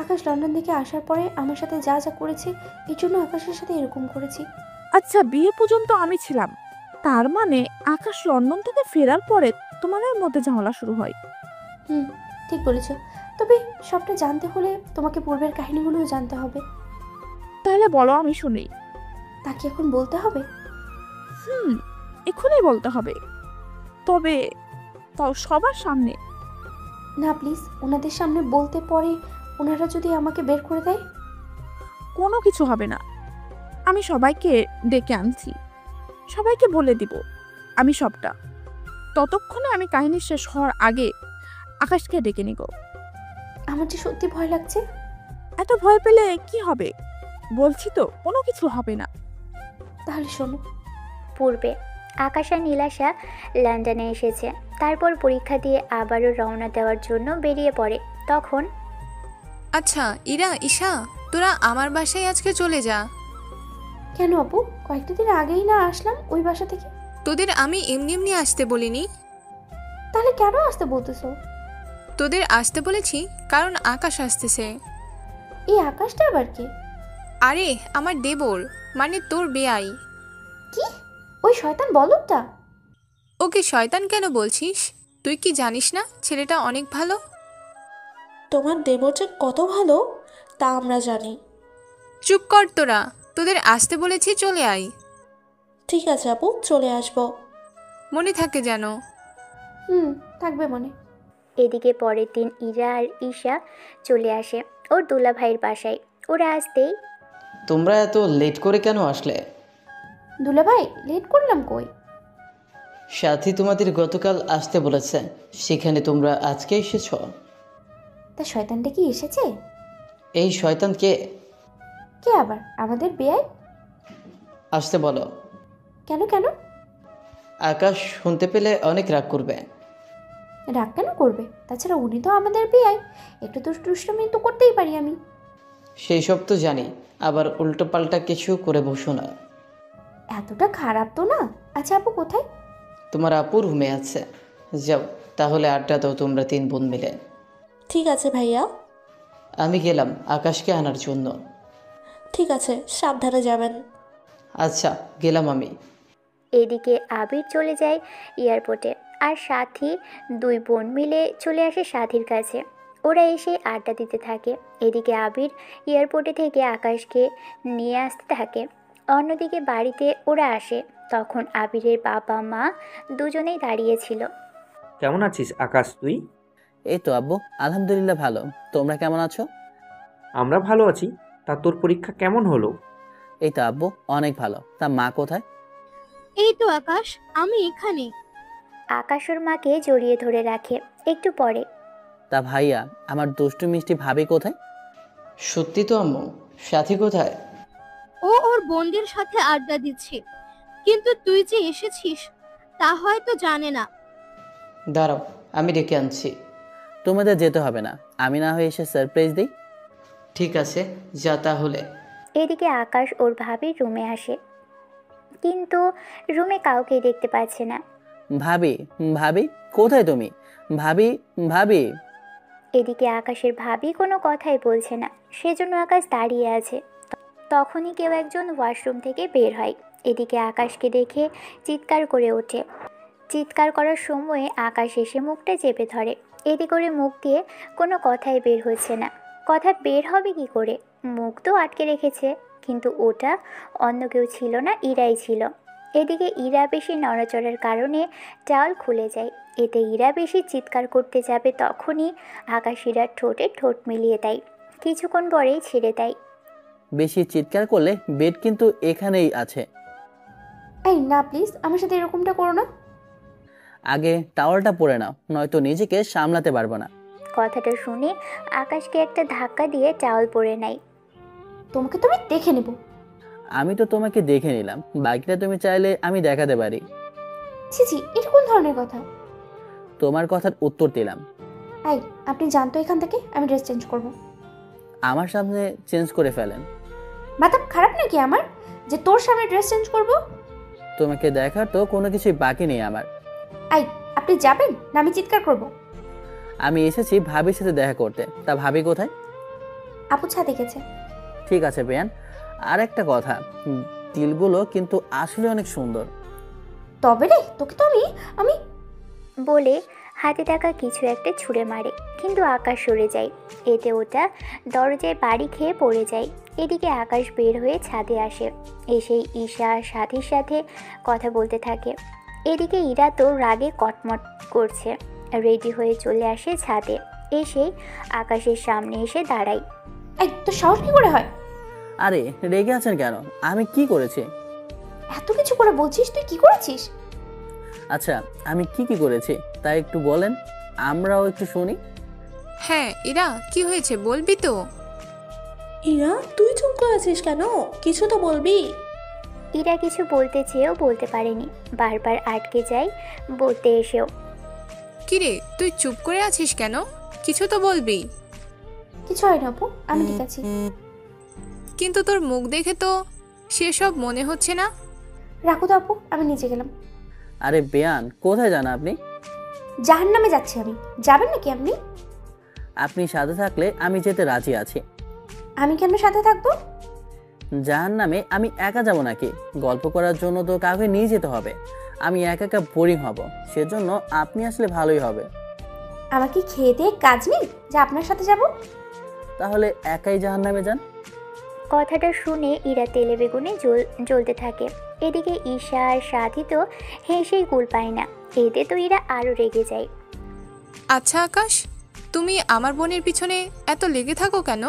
আকাশ লন্ডন থেকে আসার পরে আমার সাথে যা যা করেছে এই জন্য আকাশের সাথে এরকম করেছি। আচ্ছা, বিয়ে পর্যন্ত আমি ছিলাম, তার মানে আকাশ লন্ডন থেকে ফেরার পরে তোমাদের মধ্যে ঝামেলা শুরু হয়? হুম, ঠিক বলেছ। তবে সবটা জানতে হলে তোমাকে পূর্বের কাহিনীগুলোও জানতে হবে। তাহলে বলো, আমি শুনি। তাকে এখন বলতে হবে? এখনই বলতে হবে, তবে তাও সবার সামনে? না প্লিজ, ওনাদের সামনে বলতে পরে ওনারা যদি আমাকে বের করে দেয়? কোনো কিছু হবে না, আমি সবাইকে ডেকে আনছি, সবাইকে বলে দিব আমি সবটা। ততক্ষণে আমি কাহিনী শেষ হওয়ার আগে আকাশকে ডেকে নিব। আমার যে সত্যি ভয় লাগছে। এত ভয় পেলে কি হবে? বলছি তো কোনো কিছু হবে না। তাহলে শোনো। পূর্বে আকাশ আর নীলাশা লন্ডনে এসেছে। তারপর পরীক্ষা দিয়ে আবারও রওনা দেওয়ার জন্য বেরিয়ে পড়ে। তখন আচ্ছা ইরা, ঈশা, তোরা আমার বাসায় আজকে চলে যা। কেন আপু? কয়েকটা দিন আগেই না আসলাম ওই বাসা থেকে। তোদের আমি এমনি এমনি আসতে বলিনি। তাহলে কেন আসতে বলতেছো? তোদের আসতে বলেছি কারণ আকাশ আসতেছে। এই আকাশটা আবার কে? আরে আমার দেবর, মানে তোর বেয়াই। কি? ওই শয়তান বলদটা? ওকে শয়তান কেন বলছিস? তুই কি জানিস না ছেলেটা অনেক ভালো? তোমার দেবর যে কত ভালো তা আমরা জানি। চুপ কর তোরা, তোদের আসতে বলেছি, চলে আয়। ঠিক আছে আপু, চলে আসবো। মনে থাকে যেন। থাকবে মনে। এদিকে পরের দিন ইরা আর ঈশা চলে আসে ওর দুলা ভাইয়ের বাসায়। ওরা আসতেই, তোমরা এত লেট করে কেন আসলে? দুলা ভাই, লেট করলাম কই? সাথী তোমাদের গতকাল আসতে বলেছে, সেখানে তোমরা আজকে এসেছ। তা শয়তানটা কি এসেছে? এই শয়তান কে? কে আবার? আমাদের বেয়াই। আসতে বলো। কেন কেন? আকাশ শুনতে পেলে অনেক রাগ করবে। রাগ কেন করবে? তাছাড়া উনি তো আমাদের বেয়াই, একটু তো দুষ্টুমি তো করতেই পারি আমি। সেই সব তো জানি, আবার উল্টো পাল্টা কিছু করে বসো না। এতটা খারাপ তো না। আচ্ছা আপু কোথায়? তোমার আপু রুমে আছে, যাও তাহলে আড্ডা দাও তোমরা তিন বোন মিলে। ঠিক আছে ভাইয়া। আমি গেলাম আকাশকে আনার জন্য। ঠিক আছে, সাবধানে যাবেন। আচ্ছা, গেলাম আমি। এদিকে আবির চলে যায় এয়ারপোর্টে আর সাথী দুই বোন মিলে চলে আসে সাথীর কাছে। ওরা এসে আড্ডা দিতে থাকে। এদিকে আবির এয়ারপোর্টে থেকে আকাশকে নিয়ে আসতে থাকে। অন্যদিকে বাড়িতে ওরা আসে। তখন আবিরের বাবা মা দুজনেই দাঁড়িয়েছিল। কেমন আছিস আকাশ তুই? এই তো আব্বু, আলহামদুলিল্লাহ ভালো। তোমরা কেমন আছো? আমরা ভালো আছি। তা তোর পরীক্ষা কেমন হলো? এই তো আব্বু, অনেক ভালো। তা মা কোথায়? এই তো আকাশ, আমি এখানে। আকাশ ওর মাকে জড়িয়ে ধরে রাখে। একটু পরে, তা ভাইয়া, আমার দুষ্টু মিষ্টি ভাবি কোথায়? সত্যি তো আম্মু, সাথী কোথায়? ও ওর বোনদের সাথে আড্ডা দিচ্ছে, কিন্তু তুই যে এসেছিস তা হয়তো জানে না। দাঁড়াও, আমি ডেকে আনছি। তোমাদের যেতে হবে না, আমি না হয়ে এসে সারপ্রাইজ দিই। ঠিক আছে, যা তাহলে। এদিকে আকাশ ওর ভাবির রুমে আসে, কিন্তু রুমে কাউকেই দেখতে পাচ্ছে না। ভাবি, ভাবি কোথায় তুমি? ভাবি, ভাবি। এদিকে আকাশের ভাবি কোনো কথাই বলছে না, সেজন্য আকাশ দাঁড়িয়ে আছে। তখনই কেউ একজন ওয়াশরুম থেকে বের হয়। এদিকে আকাশকে দেখে চিৎকার করে ওঠে। চিৎকার করার সময়ে আকাশ এসে মুখটা চেপে ধরে। এতে করে মুখ দিয়ে কোনো কথাই বের হচ্ছে না। কথা বের হবে কি করে? মুখ তো আটকে রেখেছে, কিন্তু ওটা অন্য কেউ ছিল না, ইরাই ছিল। এদিকে ইরা বেশি নড়াচড়ার কারণে টাওয়াল খুলে যায়। এতে ইরা বেশি চিৎকার করতে যাবে, তখনই আকাশ ইরার ঠোঁটে ঠোঁট মিলিয়ে দেয়। কিছুক্ষণ পরেই ছেড়ে দেয়। বেশি চিৎকার করলে বেড কিন্তু এখানেই আছে। এই না প্লিজ, আমার সাথে এরকমটা করো না। আগে টাওয়ালটা পরে নাও, নয়তো নিজেকে সামলাতে পারবো না। কথাটা শুনে আকাশকে একটা ধাক্কা দিয়ে টাওয়াল পরে নেয়। তোমাকে তো আমি দেখে নেব। আমি তো তোমাকে দেখে নিলাম, বাকিটা তুমি চাইলে আমি দেখাতে পারি। ছি ছি, এটা কোন ধরনের কথা? তোমার কথার উত্তর দিলাম। এই, আপনি জানতো এখান থেকে, আমি ড্রেস চেঞ্জ করব। আমার সামনে চেঞ্জ করে ফেলেন। মাথা খারাপ নাকি আমার, যে তোর সামনে ড্রেস চেঞ্জ করব? তোমাকে দেখার তো কোনো কিছুই বাকি নেই আমার। এই, আপনি যাবেন না আমি চিৎকার করব? আমি এসেছি ভাবির সাথে দেখা করতে, তা ভাবি কোথায়? আপু ছাদে গেছে। ঠিক আছে বেয়ান, আর একটা কথা, তিলগুলো কিন্তু আসলে অনেক সুন্দর। তবে রে, তোকে তো আমি বলে হাতে থাকা কিছু একটা ছুঁড়ে মারে, কিন্তু আকাশ সরে যায়। এতে ওটা দরজায় বাড়ি খেয়ে পড়ে যায়। এদিকে আকাশ বের হয়ে ছাদে আসে। এসেই ঈশা আর সাথীর সাথে কথা বলতে থাকে। এদিকে ইরা তো রাগে কটমট করছে। রেডি হয়ে চলে আসে ছাদে। এসেই আকাশের সামনে এসে দাঁড়ায়। এই, তোর সাহস কি করে হয়? আরে রেগে আছেন কেন? আমি কি করেছি? এত কিছু করে বলছিস, তুই কি করেছিস? আচ্ছা, আমি কি করেছি তাই একটু বলেন, আমরাও একটু শুনি। হ্যাঁ ইরা, কি হয়েছে বলবি তো? ইরা, তুই চুপ করে আছিস কেন? কিছু তো বলবি। ইরা কিছু বলতে চেয়েও বলতে পারেনি, বারবার আটকে যায় বলতে এসেও। কিরে, তুই চুপ করে আছিস কেন? কিছু তো বলবি। কিছু হয় না আপু, আমি ঠিক আছি। কিন্তু তোর মুখ দেখে তো সেসব মনে হচ্ছে না। রাখো তো আপু, আমি নিচে গেলাম। আরে বেয়ান, কোথায় যান আপনি? জাহান্নামে যাচ্ছি আমি, যাবেন নাকি আপনি? আপনি সাথে থাকলে আমি যেতে রাজি আছি। আমি কেন সাথে থাকবো? জাহান্নামে আমি একা যাব নাকি? গল্প করার জন্য তো কাউকে নিয়ে যেতে হবে। আমি একা একা বোরিং হব, সেজন্য আপনি আসলে ভালোই হবে। আমার কি খেয়ে দিয়ে কাজ নেই যে আপনার সাথে যাব? তাহলে একাই জাহান্নামে যান। কথাটা শুনে ইরা তেলে বেগুনে জ্বলতে থাকে। এদিকে ঈশা আর সাথী তো হেসেই কুল পায় না। এতে তো ইরা আরও রেগে যায়। আচ্ছা আকাশ, তুমি আমার বোনের পিছনে এত লেগে থাকো কেন?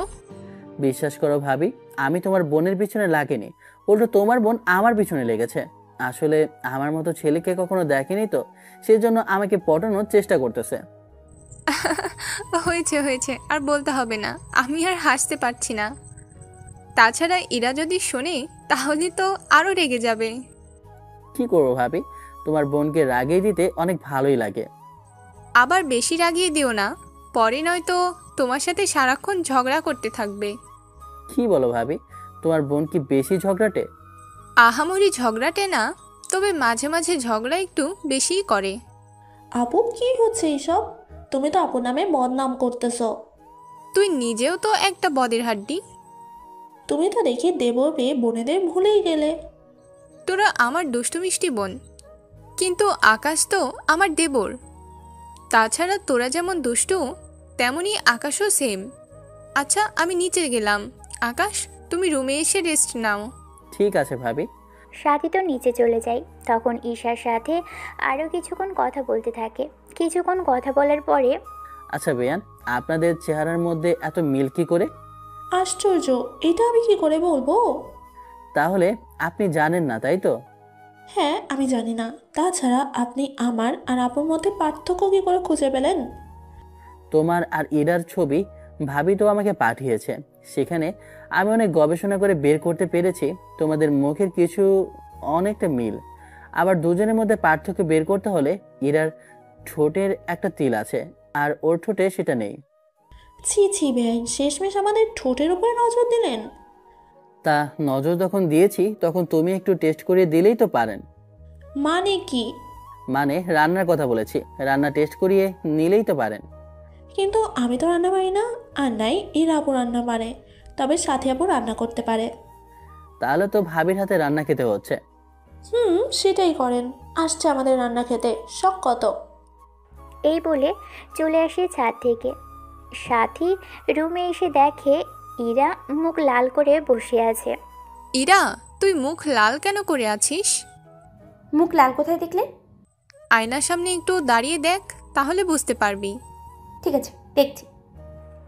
বিশ্বাস করো ভাবি, আমি তোমার বোনের পিছনে লাগেনি, উল্টো তোমার বোন আমার পিছনে লেগেছে। আসলে আমার মতো ছেলেকে কখনো দেখেনি তো, সেজন্য আমাকে পটানোর চেষ্টা করতেছে। হয়েছে হয়েছে, আর বলতে হবে না, আমি আর হাসতে পারছি না। তাছাড়া ইরা যদি শোনে তাহলে তো আরও রেগে যাবে। কি করবো ভাবি, তোমার বোনকে রাগিয়ে দিতে অনেক ভালোই লাগে। আবার বেশি রাগিয়ে দিও না, পরে নয়তো তোমার সাথে সারাক্ষণ ঝগড়া করতে থাকবে। কি বলো ভাবি, তোমার বোন কি বেশি ঝগড়াটে? আহামরি ঝগড়াটে না, তবে মাঝে মাঝে ঝগড়া একটু বেশিই করে। আপু, কি হচ্ছে এইসব? তুমি তো আপু নামে বদনাম করতেছো। তুই নিজেও তো একটা বদের হাড্ডি। তুমি তো দেখি দেবর পেয়ে বোনেদের ভুলেই গেলে। তোরা আমার দুষ্টু মিষ্টি বোন, কিন্তু আকাশ তো আমার দেবর। তাছাড়া তোরা যেমন দুষ্টু, তেমনই আকাশও সেম। আচ্ছা, আমি নিচে গেলাম। আকাশ, তুমি রুমে এসে রেস্ট নাও। ঠিক আছে ভাবি। সাথী তো নিচে চলে যায়। তখন ঈশার সাথে আরও কিছুক্ষণ কথা বলতে থাকে। কিছুক্ষণ কথা বলার পরে, আচ্ছা বেয়ান, আপনাদের চেহারার মধ্যে এত মিল কি করে? আশ্চর্য, এটা আমি কি করে বলবো? তাহলে আপনি জানেন না, তাই তো? হ্যাঁ, আমি জানি না। তাছাড়া আপনি আমার আর আপুর মধ্যে পার্থক্য কি করে খুঁজে পেলেন? তোমার আর ইরার ছবি ভাবি তো আমাকে পাঠিয়েছে। সেখানে আমি অনেক গবেষণা করে বের করতে পেরেছি তোমাদের মুখের কিছু অনেকটা মিল। আবার দুজনের মধ্যে পার্থক্য বের করতে হলে ইরার ঠোঁটের একটা তিল আছে, আর ওর ঠোঁটে সেটা নেই। ছি ছি বেআইন, শেষমেশ আমাদের ঠোঁটের উপরে নজর দিলেন। তা নজর যখন দিয়েছি তখন তুমি একটু টেস্ট করে দিলেই তো পারেন। মানে কি? মানে রান্নার কথা বলেছি, রান্না টেস্ট করিয়ে নিলেই তো পারেন। কিন্তু আমি তো রান্না পারি না, আর নাই ইরা আপু রান্না পারে, তবে সাথী আপু রান্না করতে পারে। তাহলে তো ভাবির হাতে রান্না খেতে হচ্ছে। সেটাই করেন। আসছে আমাদের রান্না খেতে, শখ কত। এই বলে চলে আসে ছাদ থেকে। সাথী রুমে এসে দেখে ইরা মুখ লাল করে বসে আছে। ইরা, তুই মুখ লাল কেন করে আছিস? মুখ লাল কোথায় দেখলে? আয়নার সামনে একটু দাঁড়িয়ে দেখ, তাহলে বুঝতে পারবি। ঠিক আছে, দেখছি।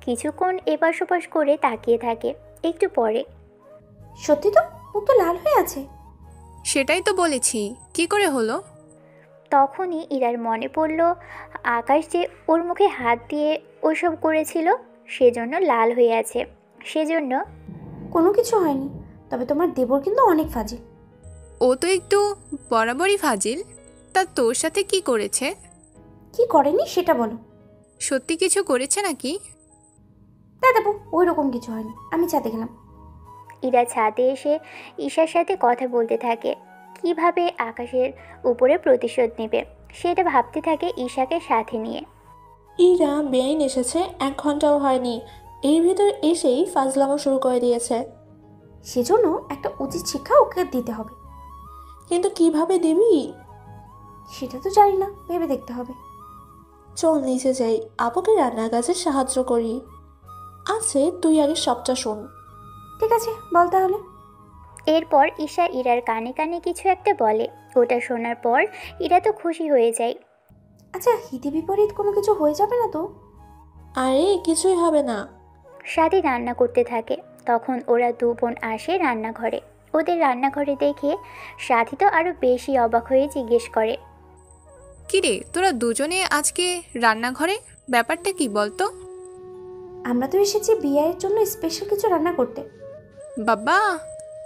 কিছুক্ষণ এপাশ ওপাশ করে তাকিয়ে থাকে। একটু পরে, সত্যি তো, মুখ তো লাল হয়ে আছে। সেটাই তো বলেছি, কি করে হলো? তখনই ইরার মনে পড়ল আকাশ যে ওর মুখে হাত দিয়ে ওসব করেছিল, সেজন্য লাল হয়ে আছে। সেজন্য কোনো কিছু হয়নি, তবে তোমার দেবর কিন্তু অনেক ফাজিল। ও তো একটু বরাবরই ফাজিল। তা তোর সাথে কি করেছে? কি করেনি সেটা বলো। সত্যি কিছু করেছে নাকি? তা দেবো, ওই রকম কিছু হয়নি। আমি ছাদে গেলাম। ইরা ছাদে এসে ঈশার সাথে কথা বলতে থাকে। কিভাবে আকাশের উপরে প্রতিশোধ নেবে সেটা ভাবতে থাকে ঈশাকে সাথে নিয়ে। ইরা বেআইন এসেছে 1 ঘন্টাও হয়নি, এর ভিতর এসেই ফাজলামো শুরু করে দিয়েছে। সেজন্য একটা উচিত শিক্ষা ওকে দিতে হবে। কিন্তু কিভাবে দিবি? সেটা তো জানি না, ভেবে দেখতে হবে। চল নিচে যাই, আপুকে রান্নার কাজে সাহায্য করি। আছে, তুই আগে সবটা শোন। ঠিক আছে, বল তাহলে। এরপর ঈশা ইরার কানে কানে কিছু একটা বলে। ওটা শোনার পর ইরা তো খুশি হয়ে যায়। আচ্ছা, হিতে বিপরীত কোনো কিছু হয়ে যাবে না তো? আরে কিছুই হবে না। সাথী রান্না করতে থাকে। তখন ওরা 2 বোন আসে রান্নাঘরে। ওদের রান্নাঘরে দেখে সাথী তো আরো বেশি অবাক হয়ে জিজ্ঞেস করে, কিরে, তোরা দুজনে আজকে রান্নাঘরে? ব্যাপারটা কি বলতো? আমরা তো এসেছি বিয়ের জন্য স্পেশাল কিছু রান্না করতে। বাবা,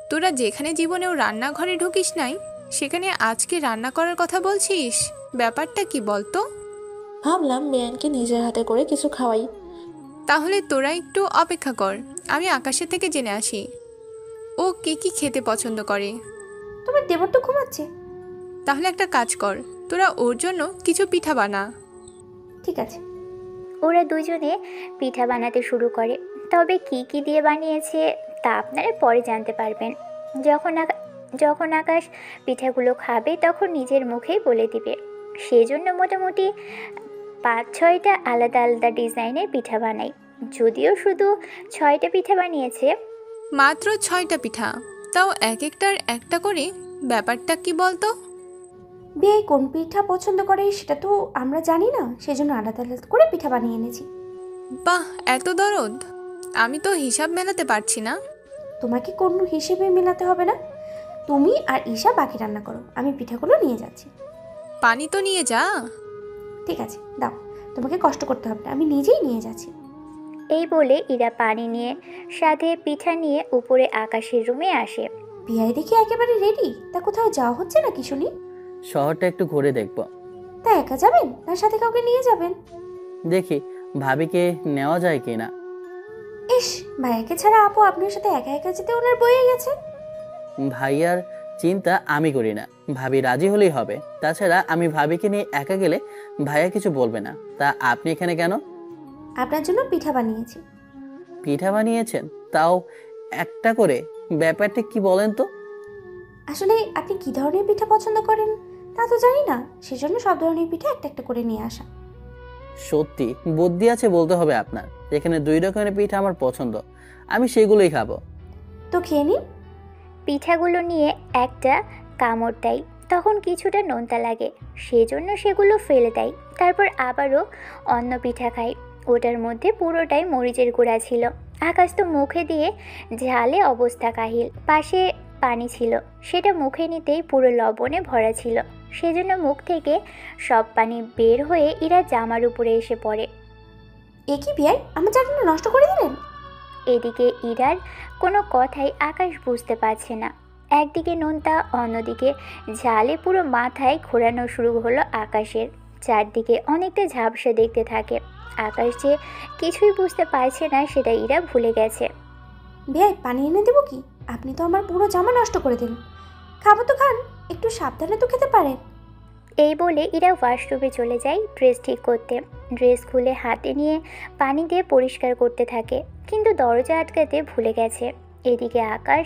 তোরা যেখানে জীবনেও রান্নাঘরে ঢুকিস নাই, সেখানে আজকে রান্না করার কথা বলছিস? ব্যাপারটা কি বলতো? ভাবলাম বেআইনকে নিজের হাতে করে কিছু খাওয়াই। তাহলে তোরা একটু অপেক্ষা কর, আমি আকাশের থেকে জেনে আসি ও কি কি খেতে পছন্দ করে। তোমার দেবর তো ঘুমাচ্ছে। তাহলে একটা কাজ কর, তোরা ওর জন্য কিছু পিঠা বানা। ঠিক আছে। ওরা দুজনে পিঠা বানাতে শুরু করে। তবে কি কি দিয়ে বানিয়েছে তা আপনারা পরে জানতে পারবেন। যখন আকাশ পিঠাগুলো খাবে তখন নিজের মুখেই বলে দিবে। সেজন্য মোটামুটি 5-6টা আলাদা আলাদা ডিজাইনের পিঠা বানাই। যদিও শুধু 6টা পিঠা বানিয়েছে। মাত্র 6টা পিঠা, তাও এক একটার একটা করে। ব্যাপারটা কি বলতো? বিয়ে কোন পিঠা পছন্দ করে সেটা তো আমরা জানি না, সেজন্য আলাদা আলাদা করে পিঠা বানিয়ে এনেছি। বাহ, এত দরদ! আমি তো হিসাব মেলাতে পারছি না। তোমাকে কোনো হিসেবে মেলাতে হবে না। তুমি আর ঈশা বাকি রান্না করো, আমি পিঠাগুলো নিয়ে যাচ্ছি। পানি তো নিয়ে যা। ঠিক আছে, দাও। তোমাকে কষ্ট করতে হবে না, আমি নিজেই নিয়ে যাচ্ছি। এই বলে ইরা পানি নিয়ে সাথে পিঠা নিয়ে উপরে আকাশের রুমে আসে। বিয়ে দেখি একেবারে রেডি। তা কোথাও যাওয়া হচ্ছে নাকি শুনি? শহরটা একটু ঘুরে দেখবো। তা একা যাবেন না সাথে কাউকে নিয়ে যাবেন? দেখি ভাবিকে নেওয়া যায় কিনা। ইস, ভাইয়াকে ছাড়া আপু আপনার সাথে একা একা যেতে ওনার বয়ে গেছে। ভাইয়ার চিন্তা আমি করি না, ভাবি রাজি হলেই হবে। তাছাড়া আমি ভাবিকে নিয়ে একা গেলে ভাইয়া কিছু বলবে না। তা আপনি এখানে কেন? আপনার জন্য পিঠা বানিয়েছি। পিঠা বানিয়েছেন? তাও একটা করে? ব্যাপারটা কি বলেন তো? আসলে আপনি কি ধরনের পিঠা পছন্দ করেন তা তো জানি না, সেজন্য সব ধরনের পিঠা একটা একটা করে নিয়ে আসা। সত্যি বুদ্ধি আছে বলতে হবে আপনার। এখানে 2 রকমের পিঠা আমার পছন্দ, আমি সেগুলোই খাবো। তো খেয়ে নিন। পিঠাগুলো নিয়ে একটা কামড় দেয়। তখন কিছুটা নোনতা লাগে, সেজন্য সেগুলো ফেলে দেয়। তারপর আবারও অন্য পিঠা খায়। ওটার মধ্যে পুরোটাই মরিচের গুঁড়া ছিল। আকাশ তো মুখে দিয়ে ঝালে অবস্থা কাহিল। পাশে পানি ছিল, সেটা মুখে নিতেই পুরো লবণে ভরা ছিল। সেজন্য মুখ থেকে সব পানি বের হয়ে ইরা জামার উপরে এসে পড়ে। এ কি বিয়াই, আমার চাটনিটা নষ্ট করে দিলেন? এদিকে ইরার কোনো কথাই আকাশ বুঝতে পারছে না। একদিকে নোনতা, অন্যদিকে ঝালে পুরো মাথায় ঘোরানো শুরু হলো আকাশের। চারদিকে অনেকটা ঝাপসা দেখতে থাকে। আকাশ যে কিছুই বুঝতে পারছে না সেটা ইরা ভুলে গেছে। বিয়াই, পানি এনে দেবো কি? আপনি তো আমার পুরো জামা নষ্ট করে দিলেন। খাবো তো খান, একটু সাবধানে তো খেতে পারেন। এই বলে ইরা ওয়াশরুমে চলে যায় ড্রেস ঠিক করতে। ড্রেস খুলে হাতে নিয়ে পানি দিয়ে পরিষ্কার করতে থাকে, কিন্তু দরজা আটকাতে ভুলে গেছে। এদিকে আকাশ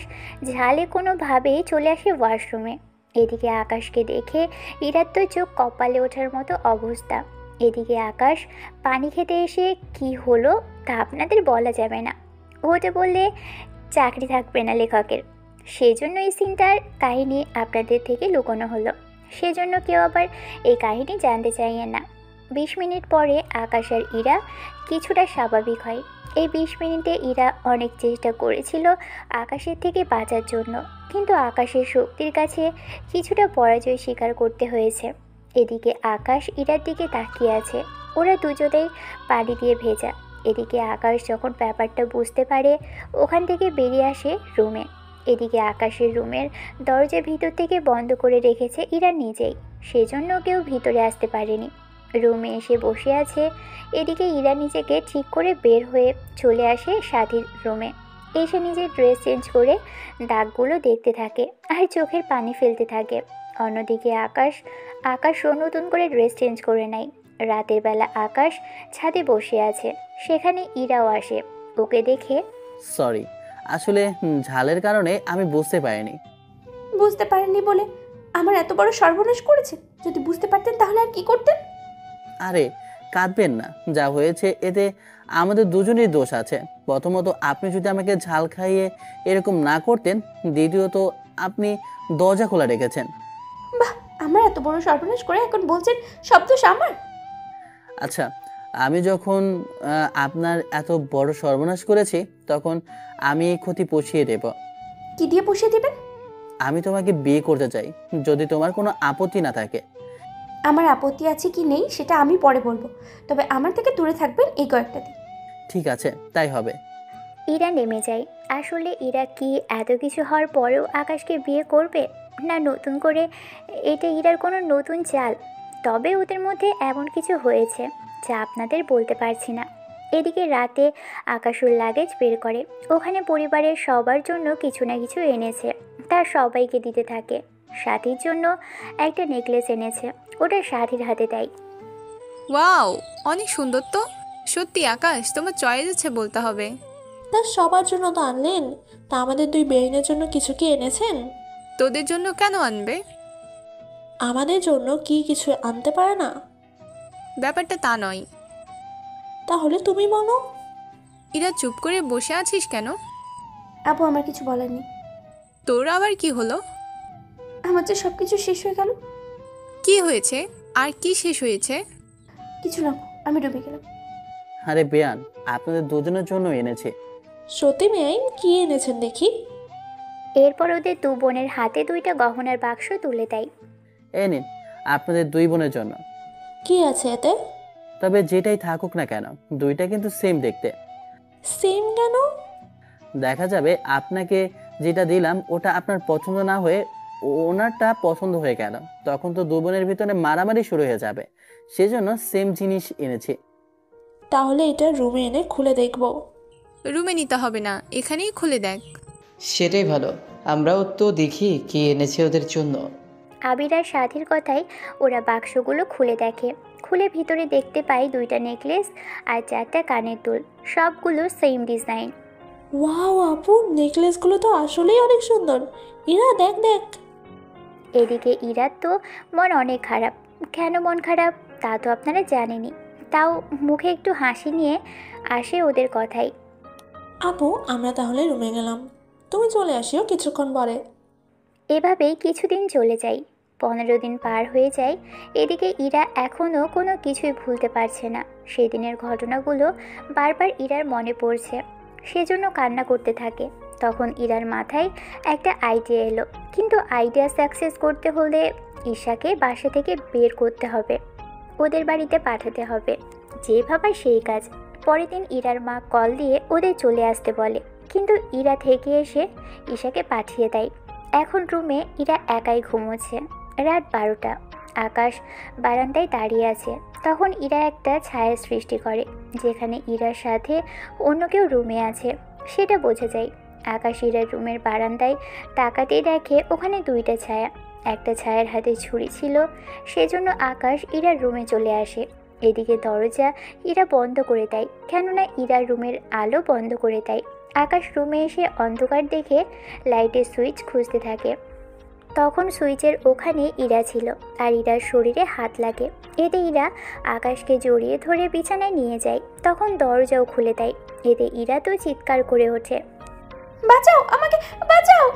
ঝালে কোনোভাবেই চলে আসে ওয়াশরুমে। এদিকে আকাশকে দেখে ইরার তো চোখ কপালে ওঠার মতো অবস্থা। এদিকে আকাশ পানি খেতে এসে কি হলো তা আপনাদের বলা যাবে না, ওটা বললে চাকরি থাকবে না লেখকের। সেজন্য এই সিনটার কাহিনী আপনাদের থেকে লুকোনো হলো, সেজন্য কেউ আবার এই কাহিনী জানতে চাইয়ে না। 20 মিনিট পরে আকাশ আর ইরা কিছুটা স্বাভাবিক হয়। এই 20 মিনিটে ইরা অনেক চেষ্টা করেছিল আকাশের থেকে বাঁচার জন্য, কিন্তু আকাশের শক্তির কাছে কিছুটা পরাজয় স্বীকার করতে হয়েছে। এদিকে আকাশ ইরার দিকে তাকিয়ে আছে, ওরা দুজনেই পানি দিয়ে ভেজা। এদিকে আকাশ যখন ব্যাপারটা বুঝতে পারে ওখান থেকে বেরিয়ে আসে রুমে। এদিকে আকাশের রুমের দরজা ভিতর থেকে বন্ধ করে রেখেছে ইরা নিজেই, সেজন্য কেউ ভিতরে আসতে পারেনি। রুমে এসে বসে আছে। এদিকে ইরা নিজেকে ঠিক করে বের হয়ে চলে আসে সাথীর রুমে, এসে নিজের ড্রেস চেঞ্জ করে দাগগুলো দেখতে থাকে আর চোখের পানি ফেলতে থাকে। অন্যদিকে আকাশও নতুন করে ড্রেস চেঞ্জ করে নেয়। রাতের বেলা আকাশ ছাদে বসে আছে, সেখানে ইরাও আসে। ওকে দেখে সরি, আসলে ঝালের কারণে আমি বুঝতে পারিনি। বুঝতে পারেননি বলে আমার এত বড় সর্বনাশ করেছে? যদি বুঝতে পারতেন তাহলে আর কি করতেন? আরে কাঁদবেন না, যা হয়েছে এতে আমাদের দুজনেরই দোষ আছে। প্রথমত আপনি যদি আমাকে ঝাল খাইয়ে এরকম না করতেন, দ্বিতীয়ত আপনি দরজা খোলা রেখেছেন। বাহ, আমার এত বড় সর্বনাশ করে এখন বলছেন সব দোষ আমার? আচ্ছা, আমি যখন আপনার এত বড় সর্বনাশ করেছি তখন আমি এই ক্ষতি পুষিয়ে দেব। কি দিয়ে পুষিয়ে দিবেন? আমি তোমাকে বিয়ে করতে চাই, যদি তোমার কোনো আপত্তি না থাকে। আমার আপত্তি আছে কি নেই সেটা আমি পরে বলবো, তবে আমার থেকে দূরে থাকবেন এই কয়েকটা দিন। ঠিক আছে, তাই হবে। ইরা নেমে যায়। আসলে ইরা কি এত কিছু হওয়ার পরেও আকাশকে বিয়ে করবে, না নতুন করে এটা ইরার কোনো নতুন চাল? তবে ওদের মধ্যে এমন কিছু হয়েছে যা আপনাদের বলতে পারছি না। এদিকে রাতে আকাশ ওর লাগেজ বের করে, ওখানে পরিবারের সবার জন্য কিছু না কিছু এনেছে, তার সবাইকে দিতে থাকে। সাথীর জন্য একটা নেকলেস এনেছে, ওটা সাথীর হাতে দেয়। ওয়াও, অনেক সুন্দর তো। সত্যি আকাশ, তোমার চয়েস আছে বলতে হবে। তা সবার জন্য তো আনলেন, তা আমাদের দুই বেইনের জন্য কিছু কি এনেছেন? তোদের জন্য কেন আনবে? আমাদের জন্য কি কিছু আনতে পারে না? ব্যাপারটা তা নয়। তাহলে তুমি বলো। এরা চুপ করে বসে আছিস কেন? আপু আমার কিছু বলার নেই। তোর আবার কি হলো? আমার যে সব কিছু শেষ হয়ে গেল। কি হয়েছে? আর কি শেষ হয়েছে? কিছু না, আমি ডুবে গেলাম। আরে বেয়ান, আপনাদের দুজনের জন্য এনেছি। সত্যি মেয়ে, কি এনেছেন দেখি? এরপর ওদের দু বোনের হাতে দুইটা গহনার বাক্স তুলে দেয়। এই নিন, আপনাদের দুই বোনের জন্য। কি আছে এতে? তবে যেটাই থাকুক না কেন, দুইটা কিন্তু সেম দেখতে। সেম কেন? দেখা যাবে আপনাকে যেটা দিলাম ওটা আপনার পছন্দ না হয়ে ওনারটা পছন্দ হয়ে গেল, তখন তো দু বোনের ভিতরে মারামারি শুরু হয়ে যাবে। সেজন্য সেম জিনিস এনেছি। তাহলে এটা রুমে এনে খুলে দেখবো। রুমে নিতে হবে না, এখানেই খুলে দেখ। সেটাই ভালো, আমরাও তো দেখি কি এনেছে ওদের জন্য। আবির আর সাথীর কথায় ওরা বাক্সগুলো খুলে দেখে। খুলে ভিতরে দেখতে পায় দুইটা নেকলেস আর 4টা কানের দুল, সবগুলো সেম ডিজাইন। ওয়াও আপু, নেকলেসগুলো তো আসলেই অনেক সুন্দর। ইরা দেখ দেখ। এদিকে ইরার তো মন অনেক খারাপ। কেন মন খারাপ তা তো আপনারা জানেনই, তাও মুখে একটু হাসি নিয়ে আসে ওদের কথাই। আপু আমরা তাহলে রুমে গেলাম, তুমি চলে আসিও কিছুক্ষণ পরে। এভাবেই কিছুদিন চলে যায়। 15 দিন পার হয়ে যায়। এদিকে ইরা এখনও কোনো কিছুই ভুলতে পারছে না। সেদিনের ঘটনাগুলো বারবার ইরার মনে পড়ছে, সেজন্য কান্না করতে থাকে। তখন ইরার মাথায় একটা আইডিয়া এলো, কিন্তু আইডিয়া সাকসেস করতে হলে ঈশাকে বাসা থেকে বের করতে হবে, ওদের বাড়িতে পাঠাতে হবে। যে ভাবা সেই কাজ। পরের দিন ইরার মা কল দিয়ে ওদের চলে আসতে বলে, কিন্তু ইরা থেকে এসে ঈশাকে পাঠিয়ে দেয়। এখন রুমে ইরা একাই ঘুমোচ্ছে। রাত 12টা। আকাশ বারান্দায় দাঁড়িয়ে আছে। তখন ইরা একটা ছায়ার সৃষ্টি করে, যেখানে ইরার সাথে অন্য কেউ রুমে আছে সেটা বোঝা যায়। আকাশ ইরার রুমের বারান্দায় তাকাতেই দেখে ওখানে দুইটা ছায়া। একটা ছায়ার হাতে ছুরি ছিল, সেজন্য আকাশ ইরার রুমে চলে আসে। এদিকে দরজা ইরা বন্ধ করে দেয়, কেননা ইরার রুমের আলো বন্ধ করে দেয়। আকাশ রুমে এসে অন্ধকার দেখে লাইটের সুইচ খুঁজতে থাকে। তখন সুইচের ওখানে ইরা ছিল আর ইরার শরীরে হাত লাগে। এতে ইরা আকাশকে জড়িয়ে ধরে বিছানায় নিয়ে যায়। তখন দরজাও খুলে দেয়। এতে ইরা তো চিৎকার করে ওঠে, বাঁচাও আমাকে, বাঁচাও।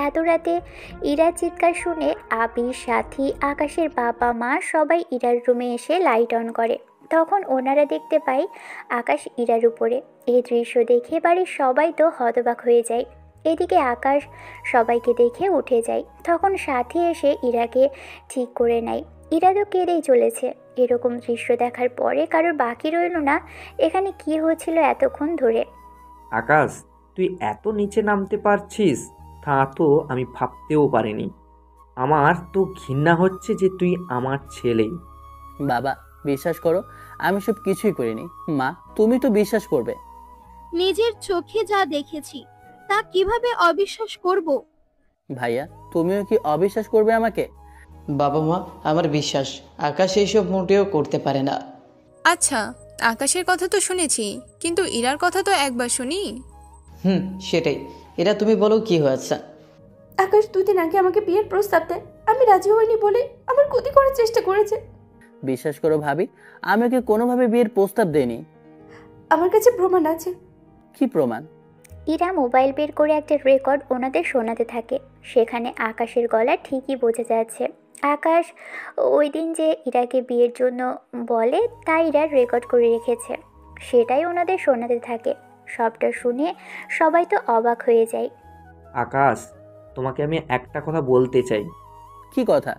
এত রাতে ইরার চিৎকার শুনে আবির, সাথী, আকাশের বাবা মা সবাই ইরার রুমে এসে লাইট অন করে। তখন ওনারা দেখতে পায় আকাশ ইরার উপরে। এই দৃশ্য দেখে বাড়ির সবাই তো হতবাক হয়ে যায়। এদিকে আকাশ সবাইকে দেখে উঠে যায়। তখন সাথী এসে ইরাকে ঠিক করে নেয়। ইরা তো কেঁদেই চলেছে। এরকম দৃশ্য দেখার পরে কারোর বাকি রইল না এখানে কি হচ্ছিল এতক্ষণ ধরে। আকাশ, তুই এত নিচে নামতে পারছিস তা তো আমি ভাবতেও পারিনি। আমার তো ঘৃণা হচ্ছে যে তুই আমার ছেলে। বাবা, বিশ্বাস করো, আমি সব কিছুই করিনি। মা, তুমি তো বিশ্বাস করবে। নিজের চোখে যা দেখেছি তা কিভাবে অবিশ্বাস করব? ভাইয়া, তুমিও কি অবিশ্বাস করবে আমাকে? বাবা মা, আমার বিশ্বাস আকাশ এইসব মোটেও করতে পারে না। আচ্ছা, আকাশের কথা তো শুনেছি, কিন্তু ইরার কথা তো একবার শুনি। সেটাই। এরা তুমি বলো কি হয়েছে? আকাশ 2 দিন আগে আমাকে বিয়ের প্রস্তাব দেয়। আমি রাজি হইনি বলে আমার ক্ষতি করার চেষ্টা করেছে। বিশ্বাস করো ভাবি, আমি ওকে কোনোভাবে বিয়ের প্রস্তাব দেইনি। আমার কাছে প্রমাণ আছে। কি প্রমাণ? ইরা মোবাইল বের করে একটা রেকর্ড ওনাদের শোনাতে থাকে। সেখানে আকাশের গলা ঠিকই বোঝা যাচ্ছে। আকাশ ওই দিন যে ইরাকে বিয়ের জন্য বলে তা ইরা রেকর্ড করে রেখেছে। সেটাই ওনাদের শোনাতে থাকে। সবটা শুনে সবাই তো অবাক হয়ে যায়। আকাশ, তোমাকে আমি একটা কথা বলতে চাই। কি কথা?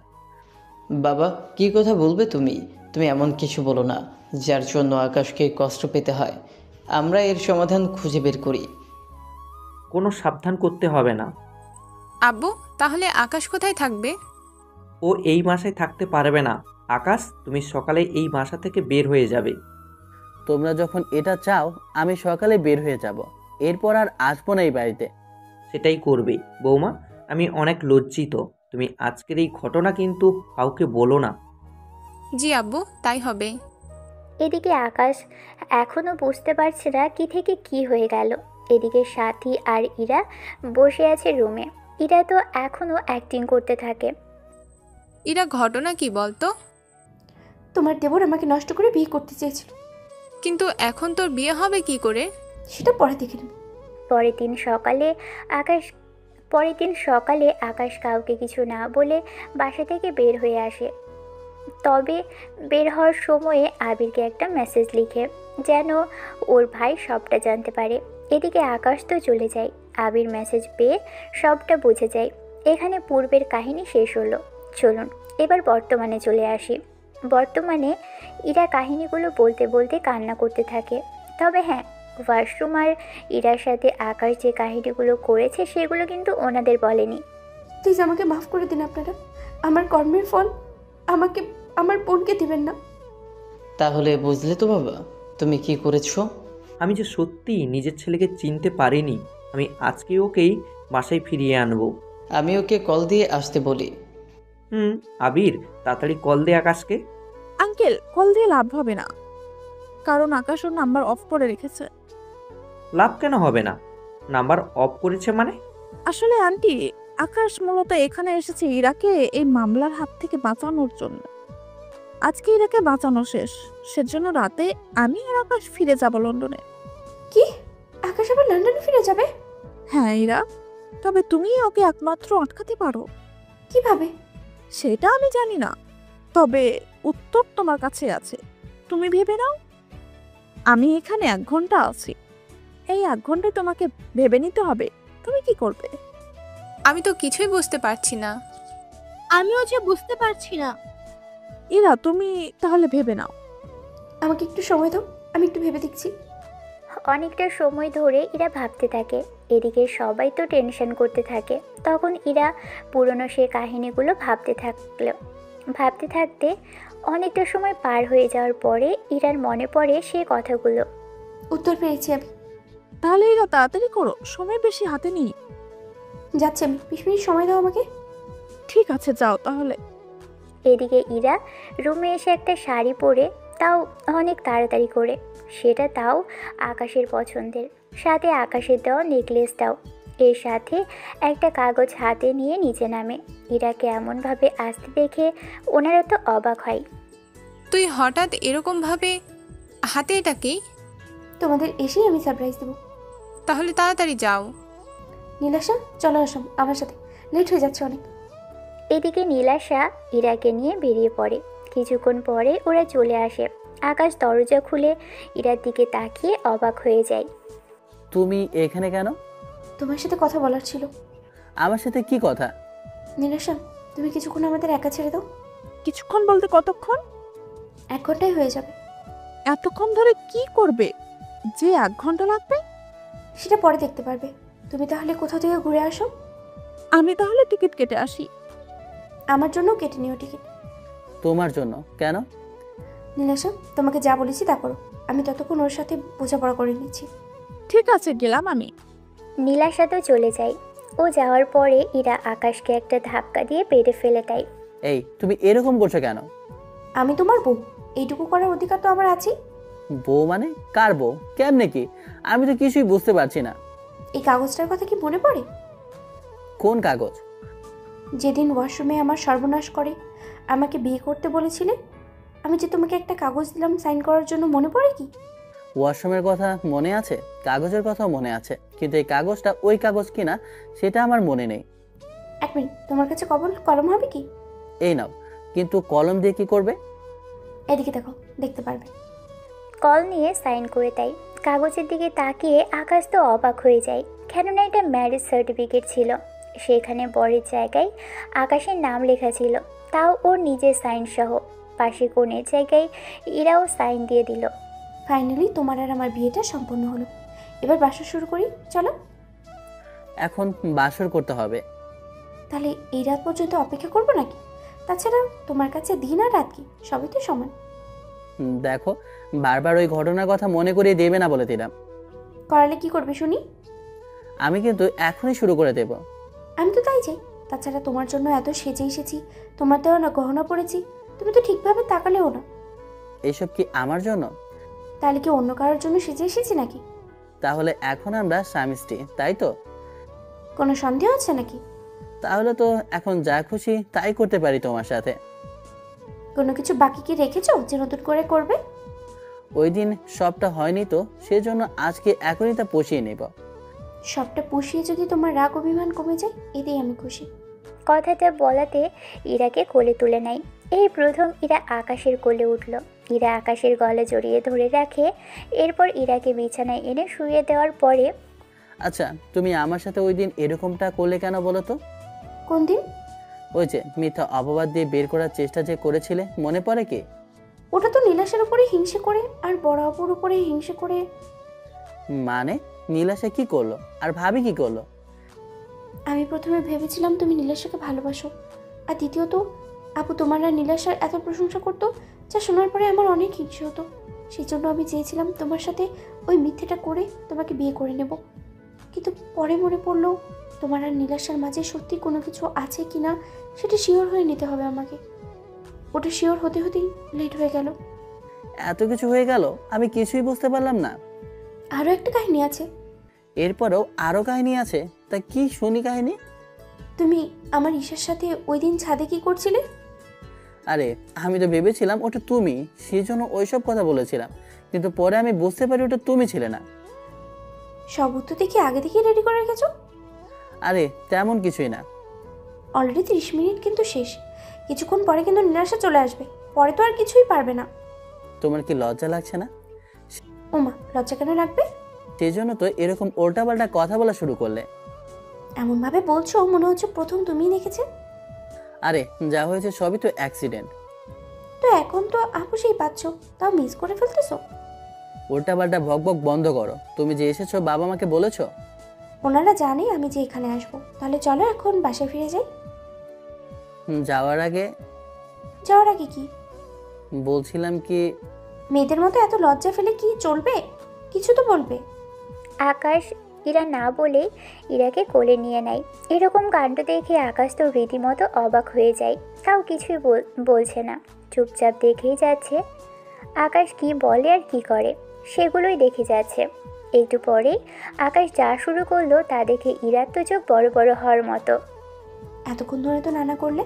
বাবা, কি কথা বলবে তুমি? তুমি এমন কিছু বলো না যার জন্য আকাশকে কষ্ট পেতে হয়। আমরা এর সমাধান খুঁজে বের করি। কোনো সাবধান করতে হবে না। আব্বু, তাহলে আকাশ কোথায় থাকবে? ও এই বাসায় থাকতে পারবে না। আকাশ, তুমি সকালে এই বাসা থেকে বের হয়ে যাবে। তোমরা যখন এটা চাও, আমি সকালে বের হয়ে যাব। এরপর আর আসবো না এই বাড়িতে। সেটাই করবে বৌমা। আমি অনেক লজ্জিত। তুমি আজকের এই ঘটনা কিন্তু কাউকে বলো না। জি আব্বু, তাই হবে। এদিকে আকাশ এখনও বুঝতে পারছে না কি থেকে কি হয়ে গেল। এদিকে সাথী আর ইরা বসে আছে রুমে। ইরা তো এখনও অ্যাক্টিং করতে থাকে। ইরা, ঘটনা কি বলতো? তোমার দেবর আমাকে নষ্ট করে বিয়ে করতে চেয়েছিল। কিন্তু এখন তোর বিয়ে হবে কি করে? সেটা পরে দেখে নেব। পরের দিন সকালে আকাশ কাউকে কিছু না বলে বাসা থেকে বের হয়ে আসে। তবে বের হওয়ার সময়ে আবিরকে একটা মেসেজ লিখে, যেন ওর ভাই সবটা জানতে পারে। এদিকে আকাশ তো চলে যায়। আবির মেসেজ পেয়ে সবটা বুঝে যায়। এখানে পূর্বের কাহিনী শেষ হলো। চলুন এবার বর্তমানে চলে আসি। বর্তমানে ইরা কাহিনীগুলো বলতে বলতে কান্না করতে থাকে। তবে হ্যাঁ, ওয়াশরুম আর ইরার সাথে আকাশ যে কাহিনীগুলো করেছে সেগুলো কিন্তু ওনাদের বলেনি। প্লিজ আমাকে মাফ করে দিন আপনারা। আমার কর্মের ফল আমাকে, আমার বোনকে দিবেন না। তাহলে বুঝলে তো বাবা তুমি কি করেছো? আমি যে সত্যি নিজের ছেলেকে চিনতে পারিনি। আমি আজকে ওকেই বাসায় ফিরিয়ে আনবো। আমি ওকে কল দিয়ে আসতে বলি। আবির, তাড়াতাড়ি কল দে আকাশকে। আঙ্কেল, কল দিয়ে লাভ হবে না, কারণ আকাশ ওর নাম্বার অফ করে রেখেছে। লাভ কেন হবে না? নাম্বার অফ করেছে মানে? আসলে আন্টি, আকাশ মূলত এখানে এসেছে ইরাকে এই মামলার হাত থেকে বাঁচানোর জন্য। আজকে ইরাকে বাঁচানো শেষ, সেজন্য রাতে আমি আর আকাশ ফিরে যাব লন্ডনে। কি? আকাশ আবার লন্ডনে ফিরে যাবে? হ্যাঁ ইরা, তবে তুমি ওকে একমাত্র আটকাতে পারো। কিভাবে? সেটা আমি জানি না, তবে উত্তর তোমার কাছে আছে। তুমি ভেবে নাও। আমি এখানে 1 ঘন্টা আছি। এই 1 ঘন্টায় তোমাকে ভেবে নিতে হবে তুমি কি করবে। আমি তো কিছুই বুঝতে পারছি না। আমিও যে বুঝতে পারছি না। ইরা, তুমি তাহলে ভেবে নাও। আমাকে একটু সময় দাও, আমি একটু ভেবে দেখছি। অনেকটা সময় ধরে ইরা ভাবতে থাকে। এদিকে সবাই তো টেনশন করতে থাকে। তখন ইরা পুরনো সে কাহিনীগুলো ভাবতে থাকতে অনেকটা সময় পার হয়ে যাওয়ার পরে ইরার মনে পড়ে সে কথাগুলো। উত্তর পেয়েছি আমি। তাহলে ইরা তাড়াতাড়ি করো, সময় বেশি হাতে নেই। যাচ্ছি আমি, 20 মিনিট সময় দাও আমাকে। ঠিক আছে, যাও তাহলে। এদিকে ইরা রুমে এসে একটা শাড়ি পরে, তাও অনেক তাড়াতাড়ি করে, সেটা তাও আকাশের পছন্দের, সাথে আকাশের দেওয়া নেকলেসটাও। এর সাথে একটা কাগজ হাতে নিয়ে নিচে নামে। ইরাকে এমনভাবে আসতে দেখে ওনারা তো অবাক হয়। তুই হঠাৎ এরকমভাবে হাতে এটা কি? তোমাদের এসেই আমি সারপ্রাইজ দেবো। তাহলে তাড়াতাড়ি যাও। নীলাশা, চলো আসো আমার সাথে, লেট হয়ে যাচ্ছে অনেক। এদিকে নীলাশা ইরাকে নিয়ে বেরিয়ে পড়ে। কিছুক্ষণ পরে ওরা চলে আসে। আকাশ দরজা খুলে ইরার দিকে তাকিয়ে অবাক হয়ে যায়। তুমি এখানে কেন? তোমার সাথে কথা বলার ছিল। আমার সাথে কি কথা? নীলাশা, তুমি কিছুক্ষণ আমাদের একা ছেড়ে দাও। কিছুক্ষণ বলতে কতক্ষণ? 1 ঘন্টায় হয়ে যাবে। এতক্ষণ ধরে কি করবে যে 1 ঘন্টা লাগবে? সেটা পরে দেখতে পারবে। তুমি তাহলে কোথাও থেকে ঘুরে আসো। আমি তাহলে টিকিট কেটে আসি। আমার জন্য কেটে নিও টিকিট। তোমার জন্য কেন? নীলাশা, তোমাকে যা বলেছি তা করো। আমি ততক্ষণ ওর সাথে বোঝাপড়া করে নিচ্ছি। ঠিক আছে, গেলাম আমি। নীলাশা তো চলে যায়। ও যাওয়ার পরে ইরা আকাশকে একটা ধাক্কা দিয়ে পেটে ফেলে দেয়। এই, তুমি এরকম করছো কেন? আমি তোমার বউ, এইটুকু করার অধিকার তো আমার আছে। বউ মানে? কার বউ? কেমনে কি? আমি তো কিছুই বুঝতে পারছি না। এই কাগজটার কথা কি মনে পড়ে? কোন কাগজ? যেদিন ওয়াশরুমে আমার সর্বনাশ করে আমাকে বিয়ে করতে বলেছিলে, আমি যে তোমাকে একটা কাগজ দিলাম সাইন করার জন্য, মনে পড়ে কি? ওয়াশরুমের কথা মনে আছে, কাগজের কথাও মনে আছে, কিন্তু এই কাগজটা ওই কাগজ কিনা সেটা আমার মনে নেই। 1 মিনিট, তোমার কাছে কলম হবে কি? এই নাও। কিন্তু কলম দিয়ে কি করবে? এদিকে দেখো, দেখতে পারবে। কল নিয়ে সাইন করে দেয়। কাগজের দিকে তাকিয়ে আকাশ তো অবাক হয়ে যায়, কেননা এটা ম্যারেজ সার্টিফিকেট ছিল। সেখানে বরের জায়গায় আকাশের নাম লেখা ছিল, তাও ওর নিজের সাইন সহ। পাশে কোণের জায়গায় ইরাও সাইন দিয়ে দিল। ফাইনালি তোমার আর আমার বিয়েটা সম্পন্ন হলো। এবার বাসর শুরু করি, চলো। এখন বাসর করতে হবে? তাহলে এই রাত পর্যন্ত অপেক্ষা করবো নাকি? তাছাড়া তোমার কাছে দিন আর রাত কি, সবই তো সমান। দেখো, বারবার ওই ঘটনার কথা মনে করিয়ে দেবে না বলে দিলাম। করালে কি করবে শুনি? আমি কিন্তু এখনই শুরু করে দেব। আমি তো তাই চাই। তাছাড়া তোমার জন্য এত সেজে এসেছি, তোমার দেওয়া না গহনা পড়েছি, তুমি তো ঠিকভাবে তাকালেও না। এসব কি আমার জন্য? তাহলে কি অন্য কারোর জন্য সেজে এসেছি নাকি? তাহলে এখন আমরা স্বামী স্ত্রী, তাই তো? কোনো সন্দেহ আছে নাকি? তাহলে তো এখন যা খুশি তাই করতে পারি তোমার সাথে। কোনো কিছু বাকি কি রেখেছো যে নতুন করে করবে? ওই দিন সবটা হয়নি তো, সেজন্য আজকে এখনই তা পুষিয়ে নেব। সবটা পুষিয়ে যদি তোমার রাগ অভিমান কমে যায়, এতেই আমি খুশি। কথাটা বলাতে ইরাকে কোলে তুলে নেয়। এই প্রথম ইরা আকাশের কোলে উঠল। ইরা আকাশের গলা জড়িয়ে ধরে রাখে। এরপর ইরাকে বিছানায় এনে শুয়ে দেওয়ার পরে, আচ্ছা, তুমি আমার সাথে ওই দিন এরকমটা করলে কেন বলো তো? কোন দিন? ওই যে মিথ্যা অপবাদ দিয়ে বের করার চেষ্টা যে করেছিলে, মনে পড়ে কি? ওটা তো নীলাশের উপরে হিংসে করে আর বড় আপুর উপরে হিংসে করে। মানে নীলাশা কি করলো আর ভাবি কি করলো? আমি প্রথমে ভেবেছিলাম তুমি নীলাশাকে ভালোবাসো, আর দ্বিতীয়ত আপু তোমার আর নীলাশার এত প্রশংসা করতো, যা শোনার পরে আমার অনেক হিংসে হতো। সেই জন্য আমি চেয়েছিলাম তোমার সাথে ওই মিথ্যেটা করে তোমাকে বিয়ে করে নেব। কিন্তু পরে মনে পড়লো তোমার আর নীলাশার মাঝে সত্যি কোনো কিছু আছে কি না সেটা শিওর হয়ে নিতে হবে আমাকে। ওটা শিওর হতে হতেই লেট হয়ে গেল। এত কিছু হয়ে গেল, আমি কিছুই বুঝতে পারলাম না। আরও একটা কাহিনী আছে। এরপরেও আরো কাহিনী আছে? তা কি শুনি কাহিনী? তুমি আমার ঈশার সাথে ওই দিন ছাদে কি করছিলে? আরে আমি তো ভেবেছিলাম ওটা তুমি, সেই জন্য ওইসব কথা বলেছিলাম, কিন্তু পরে আমি বুঝতে পারি ওটা তুমি ছিলে না। সব উত্তর দেখি আগে থেকেই রেডি করে রেখেছো? আরে তেমন কিছুই না। অলরেডি 30 মিনিট কিন্তু শেষ। কিছুক্ষণ পরে কিন্তু নীলাশা চলে আসবে, পরে তো আর কিছুই পারবে না। তোমার কি লজ্জা লাগছে না? ওমা, লজ্জা কেন লাগবে? সেই জন্য তো এরকম উল্টাপাল্টা কথা বলা শুরু করলে। এমনভাবে বলছো মনে হচ্ছে প্রথম তুমিই দেখেছে। আরে যা হয়েছে সবই তো অ্যাক্সিডেন্ট। তো এখন তো আপুসেই পাচ্ছ, তাও মিস করে ফেলতেছো। উল্টাপাল্টা ভকভক বন্ধ করো। তুমি যে এসেছো বাবা মাকে বলেছো? ওনারা জানে আমি যে এখানে আসবো। তাহলে চলো এখন বাসায় ফিরে যাই। যাওয়ার আগে কি বলছিলাম কি, মেয়েদের মতো এত লজ্জা ফেলে কি চলবে? কিছু তো বলবে। আকাশ ইরা না বলে ইরাকে কোলে নিয়ে নেয়। এরকম কাণ্ড দেখে আকাশ তো রীতিমতো অবাক হয়ে যায়, তাও কিছুই বলছে না, চুপচাপ দেখেই যাচ্ছে। আকাশ কি বলে আর কি করে সেগুলোই দেখে যাচ্ছে। একটু পরেই আকাশ যা শুরু করলো তা দেখে ইরার তো চোখ বড় বড় হওয়ার মতো। এতক্ষণ ধরে তো নানা করলে।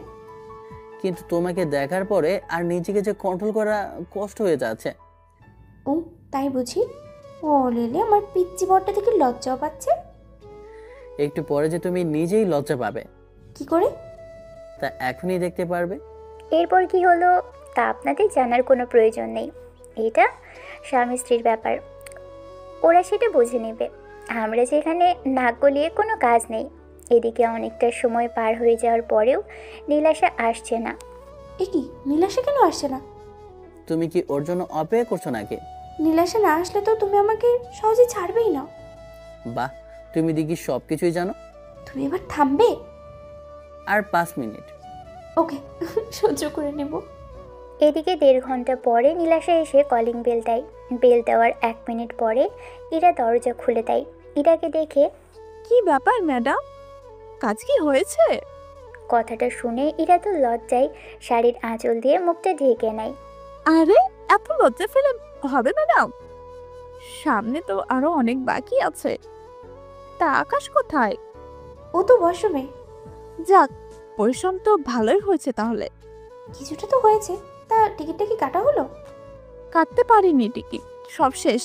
কিন্তু তোমাকে দেখার পরে আর নিজেকে যে কন্ট্রোল করা কষ্ট হয়ে যাচ্ছে। ও তাই বুঝি? ও লেলে, আমার পিচ্চি বরটা থেকে লজ্জাও পাচ্ছে। একটু পরে যে তুমি নিজেই লজ্জা পাবে। কি করে? তা এখনই দেখতে পারবে। এরপর কি হলো তা আপনাদের জানার কোনো প্রয়োজন নেই, এটা স্বামী স্ত্রীর ব্যাপার, ওরা সেটা বুঝে নেবে। আমরা যেখানে নাক গলিয়ে কোনো কাজ নেই। এদিকে অনেকটা সময় পার হয়ে যাওয়ার পরেও নীলাশা আসছে না। এ কি, নীলাশা কেন আসছে না? তুমি কি ওর জন্য অপেক্ষা করছো নাকি? নীলাশা না আসলে তো তুমি আমাকে সহজে ছাড়বেই না। বাহ, তুমি দেখি সব কিছুই জানো। তুমি এবার থামবে? আর 5 মিনিট। ওকে, সহ্য করে নেব। এদিকে 1.5 ঘন্টা পরে নীলাশা এসে কলিং বেল দেয়। বেল দেওয়ার 1 মিনিট পরে ইরা দরজা খুলে দেয়। ইরাকে দেখে, কি ব্যাপার ম্যাডাম, কাজ কি হয়েছে? কথাটা শুনে ইরা তো লজ্জায় শাড়ির আঁচল দিয়ে মুখটা ঢেকে নেয়। আরে এত লজ্জা ফেলে হবে ম্যাডাম, সামনে তো আরো অনেক বাকি আছে। তা আকাশ কোথায়? ও তো ওয়াশরুমে। যাক, পরিশ্রম তো ভালোই হয়েছে তাহলে। কিছুটা তো হয়েছে। তা টিকিটটা কি কাটা হলো? কাটতে পারিনি টিকিট, সব শেষ।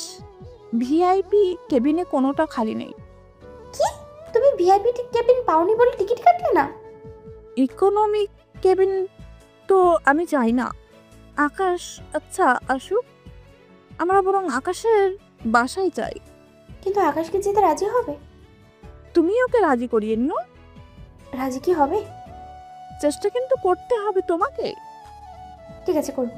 ভিআইপি কেবিনে কোনোটা খালি নেই। কি, তুমি ভিআইপি কেবিন পাওনি বলে টিকিট কাটলে না? ইকোনমি কেবিন তো আমি যাই না। আকাশ আচ্ছা আসুক, আমরা বরং আকাশের বাসায় যাই। কিন্তু আকাশ কি যেতে রাজি হবে? তুমি ওকে রাজি করিয়ে নিও। রাজি কি হবে? চেষ্টা কিন্তু করতে হবে তোমাকে। ঠিক আছে, করব।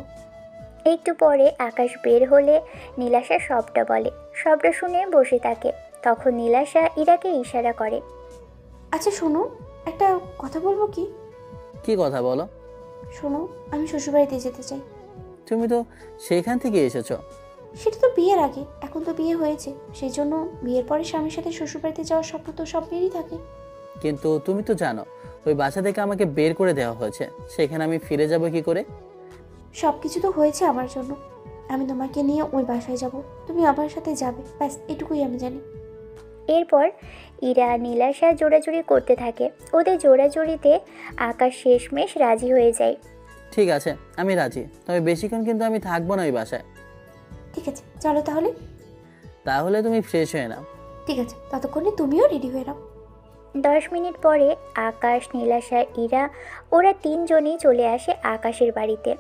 একটু পরে আকাশ বের হলে নীলাশা সবটা বলে। সবটা শুনে বসে থাকে। তখন নীলাশা ইরাকে ইশারা করে। আচ্ছা শোনো, একটা কথা বলবো কি? কি কথা বলো? শোনো, আমি শ্বশুরবাড়িতে যেতে চাই। তুমি তো সেখান থেকে এসেছো। সেটা তো বিয়ের আগে, এখন তো বিয়ে হয়েছে, সেই জন্য বিয়ের পরে স্বামীর সাথে শ্বশুরবাড়িতে যাওয়ার স্বপ্ন তো সব মেয়েরই থাকে। কিন্তু তুমি তো জানো ওই বাসা থেকে আমাকে বের করে দেওয়া হয়েছে, সেখানে আমি ফিরে যাব কি করে? সব কিছু তো হয়েছে আমার জন্য। আমি তোমাকে নিয়ে ওই বাসায় যাব, তুমি আমার সাথে যাবে, ব্যাস এটুকুই আমি জানি। এরপর ইরা নীলাশা জোড়াজুড়ি করতে থাকে। ওদের জোড়াজুড়িতে আকাশ শেষমেশ রাজি হয়ে যায়। ঠিক আছে, আমি রাজি, তবে বেশিক্ষণ কিন্তু আমি থাকবো না ওই বাসায়। ঠিক আছে, চলো তাহলে। তাহলে তুমি ফ্রেশ হয়ে নাও। ঠিক আছে, ততক্ষণে তুমিও রেডি হয়ে নাও। 10 মিনিট পরে আকাশ, নীলাশা, ইরা ওরা 3 জনই চলে আসে আকাশের বাড়িতে।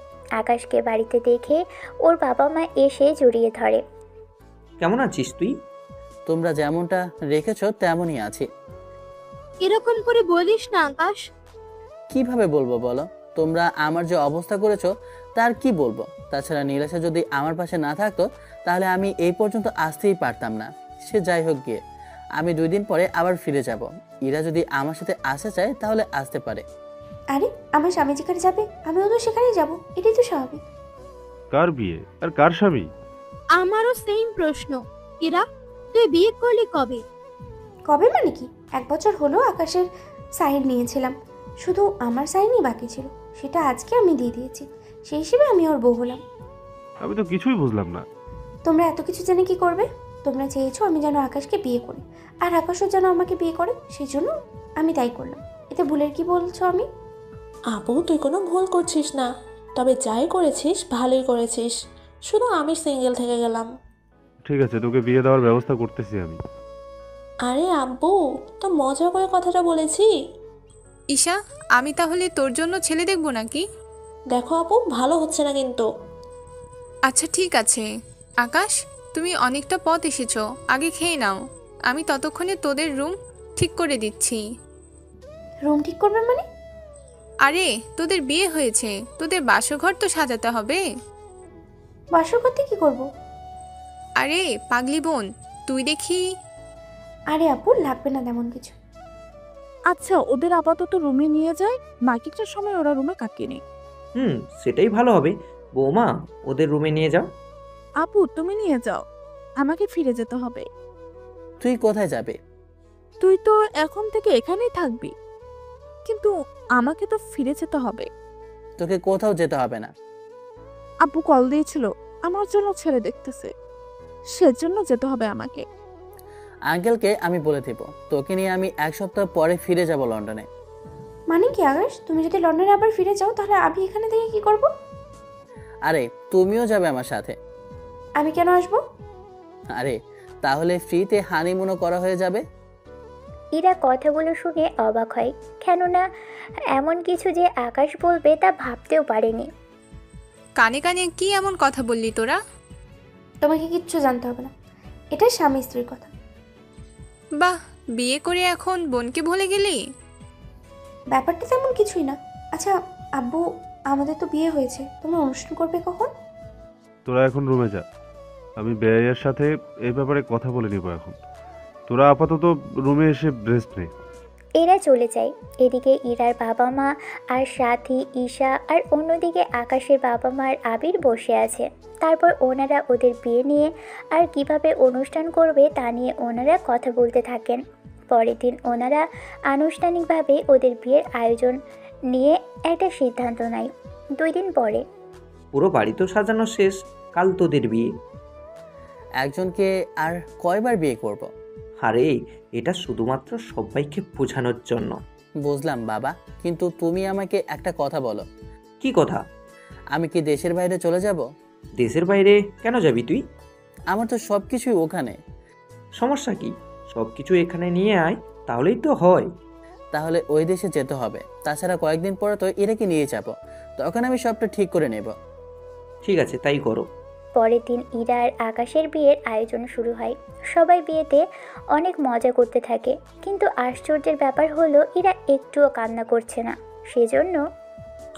আকাশকে বাড়িতে দেখে ওর বাবা মা এসে জড়িয়ে ধরে। কেমন আছিস তুই? তোমরা যেমনটা রেখেছো তেমনই আছি। এরকম করে বলিস না আকাশ। কিভাবে বলবো বলো? তোমরা আমার যে অবস্থা করেছো তার কি বলবো? তাছাড়া নীলাশা যদি আমার পাশে না থাকতো তাহলে আমি এই পর্যন্ত আসতেই পারতাম না। সে যাই হোক গিয়ে, আমি 2 দিন পরে আবার ফিরে যাব। ইরা যদি আমার সাথে আসতে চায় তাহলে আসতে পারে। আরে আমার স্বামী যেখানে যাবে আমিও তো সেখানেই যাব, এটাই তো স্বাভাবিক। কার বিয়ে আর কার স্বামী? আমারও সেম প্রশ্ন। ইরা, তুই বিয়ে করলি কবে? কবে মানে কি, 1 বছর হলো আকাশের সাইন নিয়েছিলাম, শুধু আমার সাইনই বাকি ছিল, সেটা আজকে আমি দিয়ে দিয়েছি, সেই হিসেবে আমি ওর বউ হলাম। আমি তো কিছুই বুঝলাম না। তোমরা এত কিছু জেনে কি করবে? তোমরা চেয়েছো আমি যেন আকাশকে বিয়ে করি, আর আকাশও যেন আমাকে বিয়ে করে, সেই জন্য আমি তাই করলাম। এতে ভুলের কি বলছো আমি? আপু, তুই কোনো ভুল করছিস না, তবে যাই করেছিস ভালোই করেছিস, শুধু আমি সিঙ্গেল থেকে গেলাম। ঠিক আছে, তোকে বিয়ে দেওয়ার ব্যবস্থা করতেছি আমি। আরে আব্বু, তো মজা করে কথাটা বলেছি। ঈশা, আমি তাহলে তোর জন্য ছেলে দেখব নাকি? দেখো আপু, ভালো হচ্ছে না কিন্তু। আচ্ছা ঠিক আছে। আকাশ, তুমি অনেকটা পথ এসেছো, আগে খেয়ে নাও। আমি ততক্ষণে তোদের রুম ঠিক করে দিচ্ছি। রুম ঠিক করবে মানে? আরে তোদের বিয়ে হয়েছে, তোদের বাসঘর তো সাজাতে হবে। বাসর করতে কি করব? আরে পাগলি বোন, তুই দেখি। আরে আপু, লাগবে না তেমন কিছু। আচ্ছা, ওদের আপাতত রুমে নিয়ে যায়, বাকিটা সময় ওরা রুমে কাটিয়ে নেই। সেটাই ভালো হবে। বৌমা, ওদের রুমে নিয়ে যাও। আপু তুমি নিয়ে যাও, আমাকে ফিরে যেতে হবে। তুই কোথায় যাবে? তুই তো এখন থেকে এখানেই থাকবি, কিন্তু আমাকে তো ফিরে যেতে হবে। তোকে কোথাও যেতে হবে না। আব্বু কল দিয়েছিল, আমার জন্য ছেলে দেখতেছে, সেজন্য যেতে হবে আমাকে। আঙ্কেলকে আমি বলে দেব তোকে নিয়ে আমি 1 সপ্তাহ পরে ফিরে যাব লন্ডনে। মানে কি আকাশ, তুমি যদি লন্ডনে আবার ফিরে যাও তাহলে আমি এখানে থেকে কি করব? আরে তুমিও যাবে আমার সাথে। আমি কেন আসবো? আরে তাহলে ফ্রিতে হানিমুনও করা হয়ে যাবে। ইরা কথাগুলো শুনে অবাক হয়, কেননা এমন কিছু যে আকাশ বলবে তা ভাবতেও পারেনি। কানে কানে কি এমন কথা বললি তোরা? তোমাকে কিচ্ছু জানতে হবে না, এটা স্বামী স্ত্রীর কথা। বাহ, বিয়ে করে এখন বোনকে ভুলে গেলি? ব্যাপারটা তেমন কিছুই না। আচ্ছা আব্বু, আমাদের তো বিয়ে হয়েছে, তোমরা অনুষ্ঠান করবে কখন? তোরা এখন রুমে যা, আমি বেয়াইয়ের সাথে এই ব্যাপারে কথা বলে নিব। এখন তোরা আপাতত রুমে এসে রেস্ট নে। এরা চলে যায়। এদিকে ইরার বাবা মা আর সাথী ঈশা আর অন্যদিকে আকাশের বাবা মা আর আবির বসে আছে। তারপর ওনারা ওদের বিয়ে নিয়ে আর কিভাবে অনুষ্ঠান করবে তা নিয়ে ওনারা কথা বলতে থাকেন। পরের দিন ওনারা আনুষ্ঠানিকভাবে ওদের বিয়ের আয়োজন নিয়ে একটা সিদ্ধান্ত নেয়। 2 দিন পরে পুরো বাড়ি তো সাজানো শেষ, কাল তোদের বিয়ে। একজনকে আর কয়বার বিয়ে করব? আরে এটা শুধুমাত্র সবাইকে বোঝানোর জন্য। বুঝলাম বাবা, কিন্তু তুমি আমাকে একটা কথা বলো। কি কথা? আমি কি দেশের বাইরে চলে যাব? দেশের বাইরে কেন যাবি তুই? আমার তো সব কিছুই ওখানে। সমস্যা কি? সব কিছু এখানে নিয়ে আয়, তাহলেই তো হয়। তাহলে ওই দেশে যেতে হবে, তাছাড়া কয়েকদিন পরে তো ইরাকে নিয়ে যাব, তখন আমি সবটা ঠিক করে নেব। ঠিক আছে, তাই করো। পরের দিন ইরা আর আকাশের বিয়ের আয়োজন শুরু হয়। সবাই বিয়েতে অনেক মজা করতে থাকে, কিন্তু আশ্চর্যের ব্যাপার হলো ইরা একটুও কান্না করছে না। সেজন্য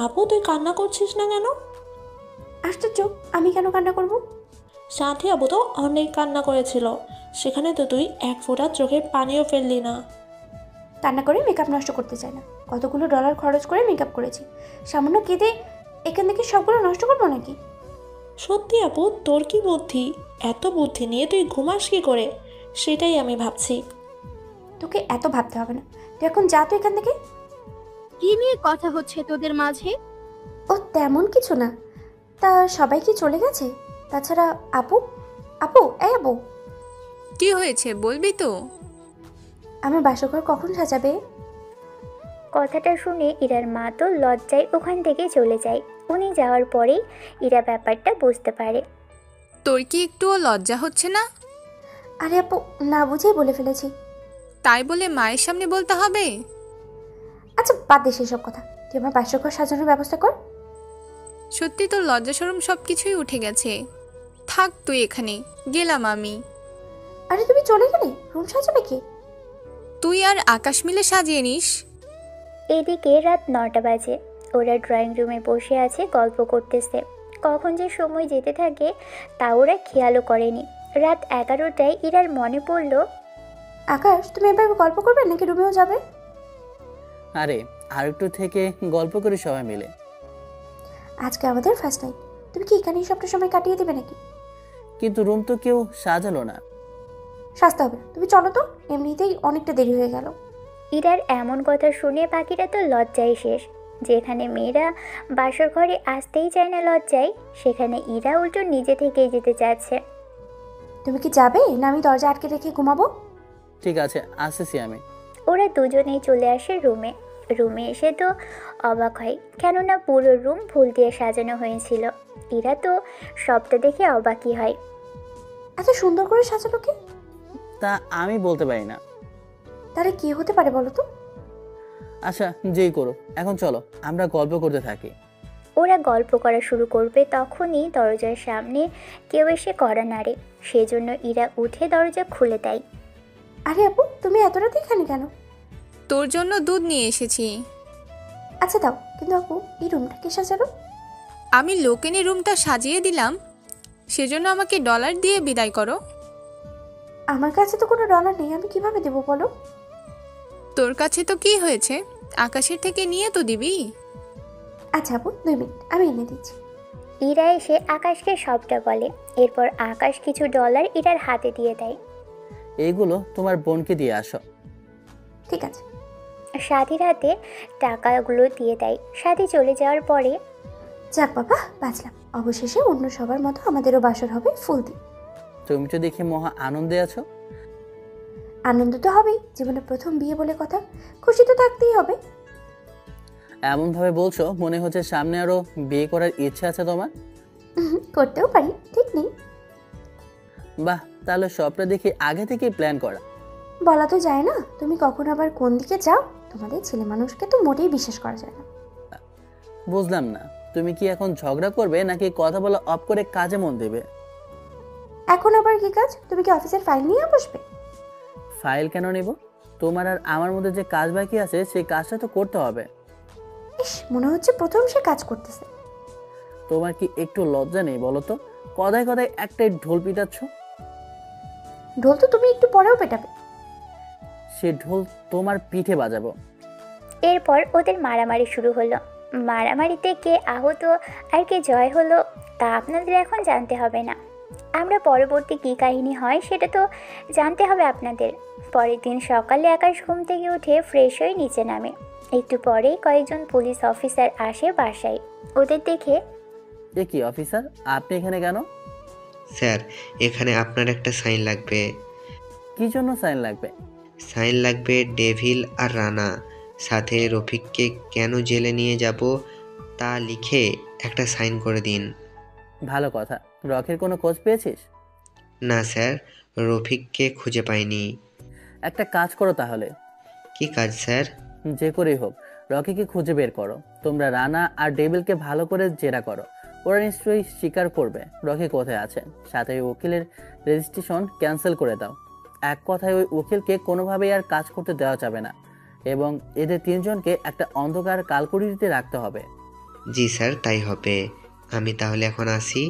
আপু, তুই কান্না করছিস না কেন? আশ্চর্য, আমি কেন কান্না করব? সাথী আপু তো অনেক কান্না করেছিল, সেখানে তো তুই 1 ফোঁটা চোখের পানিও ফেললি না। কান্না করে মেকআপ নষ্ট করতে চাই না, কতগুলো ডলার খরচ করে মেকআপ করেছি, সামান্য কেঁদে এখান থেকে সবগুলো নষ্ট করবো নাকি? সত্যি আপু, তোর কি বুদ্ধি? এত বুদ্ধি নিয়ে তুই ঘুমাস কি করে, সেটাই আমি ভাবছি। তোকে এত ভাবতে হবে না, তুই এখন যা তো এখান থেকে। কি নিয়ে কথা হচ্ছে তোদের মাঝে? ও তেমন কিছু না। তা সবাই কি চলে গেছে? তাছাড়া আপু, আপু, এই আপু, কি হয়েছে বলবি তো? আমার বাসঘর কখন সাজাবে? কথাটা শুনে ইরার মা তো লজ্জায় ওখান থেকে চলে যায়। উনি যাওয়ার পরেই ইরা ব্যাপারটা বুঝতে পারে। তোর কি একটুও লজ্জা হচ্ছে না? আরে আপু, না বুঝেই বলে ফেলেছি। তাই বলে মায়ের সামনে বলতে হবে? আচ্ছা বাদ দে সেসব কথা, তুই আমার বাসঘর সাজানোর ব্যবস্থা কর। সত্যি তোর লজ্জা শরম সব কিছুই উঠে গেছে। থাক তুই এখানে, গেলাম আমি। আরে তুমি চলে গেলে, রুম সাজাবে কে? তুই আর আকাশ মিলে সাজিয়ে নিস। এদিকে রাত 9টা বাজে। ওরা ড্রয়িং রুমে বসে আছে, গল্প করতেছে। কখন যে সময় যেতে থাকে তা ওরা খেয়ালও করেনি। রাত 11টায় ইরার মনে পড়ল, আকাশ, তুমি এবার গল্প করবে নাকি রুমেও যাবে? আরে আর একটু থেকে গল্প করি সবাই মিলে। আজকে আমাদের ফার্স্ট নাইট, তুমি কি এখানেই সবটা সময় কাটিয়ে দেবে নাকি? কিন্তু রুম তো কেউ সাজালো না। সাজতে হবে, তুমি চলো তো, এমনিতেই অনেকটা দেরি হয়ে গেল। ইরার এমন কথা শুনে বাকিরা তো লজ্জায় শেষ। যেখানে মেয়েরা বাসর ঘরে আসতেই চায় না লজ্জায়, সেখানে ইরা উল্টো নিজে থেকেই যেতে চাচ্ছে। তুমি কি যাবে না আমি দরজা আটকে রেখে ঘুমাবো? ঠিক আছে, আসতেছি আমি। ওরা দুজনেই চলে আসে রুমে। রুমে এসে তো অবাক হয়, কেননা পুরো রুম ফুল দিয়ে সাজানো হয়েছিল। ইরা তো সবটা দেখে অবাকই হয়। এত সুন্দর করে সাজালো কি? তা আমি বলতে পারি না। তাহলে কি হতে পারে বলো তো? আচ্ছা যেই করো, এখন চলো আমরা গল্প করতে থাকি। ওরা গল্প করা শুরু করবে, তখনই দরজার সামনে কেউ এসে কড়া নাড়ে। সেজন্য ইরা উঠে দরজা খুলে দেয়। আরে আপু, তুমি এত রাতে এখানে কেন? তোর জন্য দুধ নিয়ে এসেছি। আচ্ছা দাও, কিন্তু আপু এই রুমটা কে সাজালো? আমি লোকেনে রুমটা সাজিয়ে দিলাম, সেজন্য আমাকে ডলার দিয়ে বিদায় করো। আমার কাছে তো কোনো ডলার নেই, আমি কিভাবে দেবো বলো? তোর কাছে তো কি হয়েছে, আকাশের থেকে নিয়ে তো দিবি। আচ্ছা আপু 2 মিনিট, আমি এনে দিচ্ছি। ইরা এসে আকাশকে সবটা বলে। এরপর আকাশ কিছু ডলার ইরার হাতে দিয়ে দেয়। এইগুলো তোমার বোনকে দিয়ে আসো। ঠিক আছে। সাথীর হাতে টাকাগুলো দিয়ে দেয়। সাথী চলে যাওয়ার পরে, যাক বাবা, বাঁচলাম। অবশেষে অন্য সবার মতো আমাদেরও বাসর হবে ফুল দিয়ে। তুমি তো দেখি মহা আনন্দে আছো। আনন্দ তো হবেই, জীবনে প্রথম বিয়ে বলে কথা, খুশি তো থাকতেই হবে। এমনভাবে বলছো মনে হচ্ছে সামনে আরো বিয়ে করার ইচ্ছা আছে তোমার। করতেও পারি, ঠিক নেই। বাহ, তাহলে সবটা দেখি আগে থেকে প্ল্যান করা। বলা তো যায় না তুমি কখন আবার কোন দিকে যাও, তোমাদের ছেলে মানুষকে তো মোটেই বিশ্বাস করা যায় না। বুঝলাম না, তুমি কি এখন ঝগড়া করবে নাকি কথা বলা অফ করে কাজে মন দেবে? এখন আবার কি কাজ? তুমি কি অফিসের ফাইল নিয়ে বসবে? ফাইল কেন নেব? তোমার আর আমার মধ্যে যে কাজ বাকি আছে সেই কাজটা তো করতে হবে। ইস, মনে হচ্ছে প্রথম সে কাজ করতেছে। তোমার কি একটু লজ্জা নেই বলো তো? কদায় কদায় একটাই ঢোল পিটাচ্ছ। ঢোল তো তুমি একটু পরেও পেটাবে। সে ঢোল তোমার পিঠে বাজাবো। এরপর ওদের মারামারি শুরু হলো। মারামারিতে কে আহত আর কে জয় হলো তা আপনাদের এখন জানতে হবে না। আমরা পরবর্তী কী কাহিনী হয় সেটা তো জানতে হবে আপনাদের। পরের দিন সকালে আকাশ ঘুম থেকে উঠে ফ্রেশ হয়ে নিচে নামে। একটু পরেই কয়েকজন পুলিশ অফিসার আসে বাসায়। ওদের দেখে, এ কি অফিসার, আপনি এখানে কেন? স্যার, এখানে আপনার একটা সাইন লাগবে। কি জন্য সাইন লাগবে? সাইন লাগবে ডেভিল আর রানা, সাথে রফিককে কেন জেলে নিয়ে যাব তা লিখে একটা সাইন করে দিন। ভালো কথা। রকির কোনো খোঁজ পেয়েছিস? না স্যার, রফিককে খুঁজে পাইনি। একটা কাজ করো তাহলে। কি কাজ স্যার? যে করেই হোক রকিকে খুঁজে বের করো। তোমরা রানা আর ডেভিলকে ভালো করে জেরা করো। ওরা নিশ্চয়ই স্বীকার করবে রকি কোথায় আছে। সাথে ওই উকিলের রেজিস্ট্রেশন ক্যান্সেল করে দাও। এক কথায় ওই উকিলকে কোনোভাবেই আর কাজ করতে দেওয়া যাবে না এবং এদের তিনজনকে একটা অন্ধকার কালকুড়িতে রাখতে হবে। জি স্যার, তাই হবে। আমি তাহলে এখন আসি।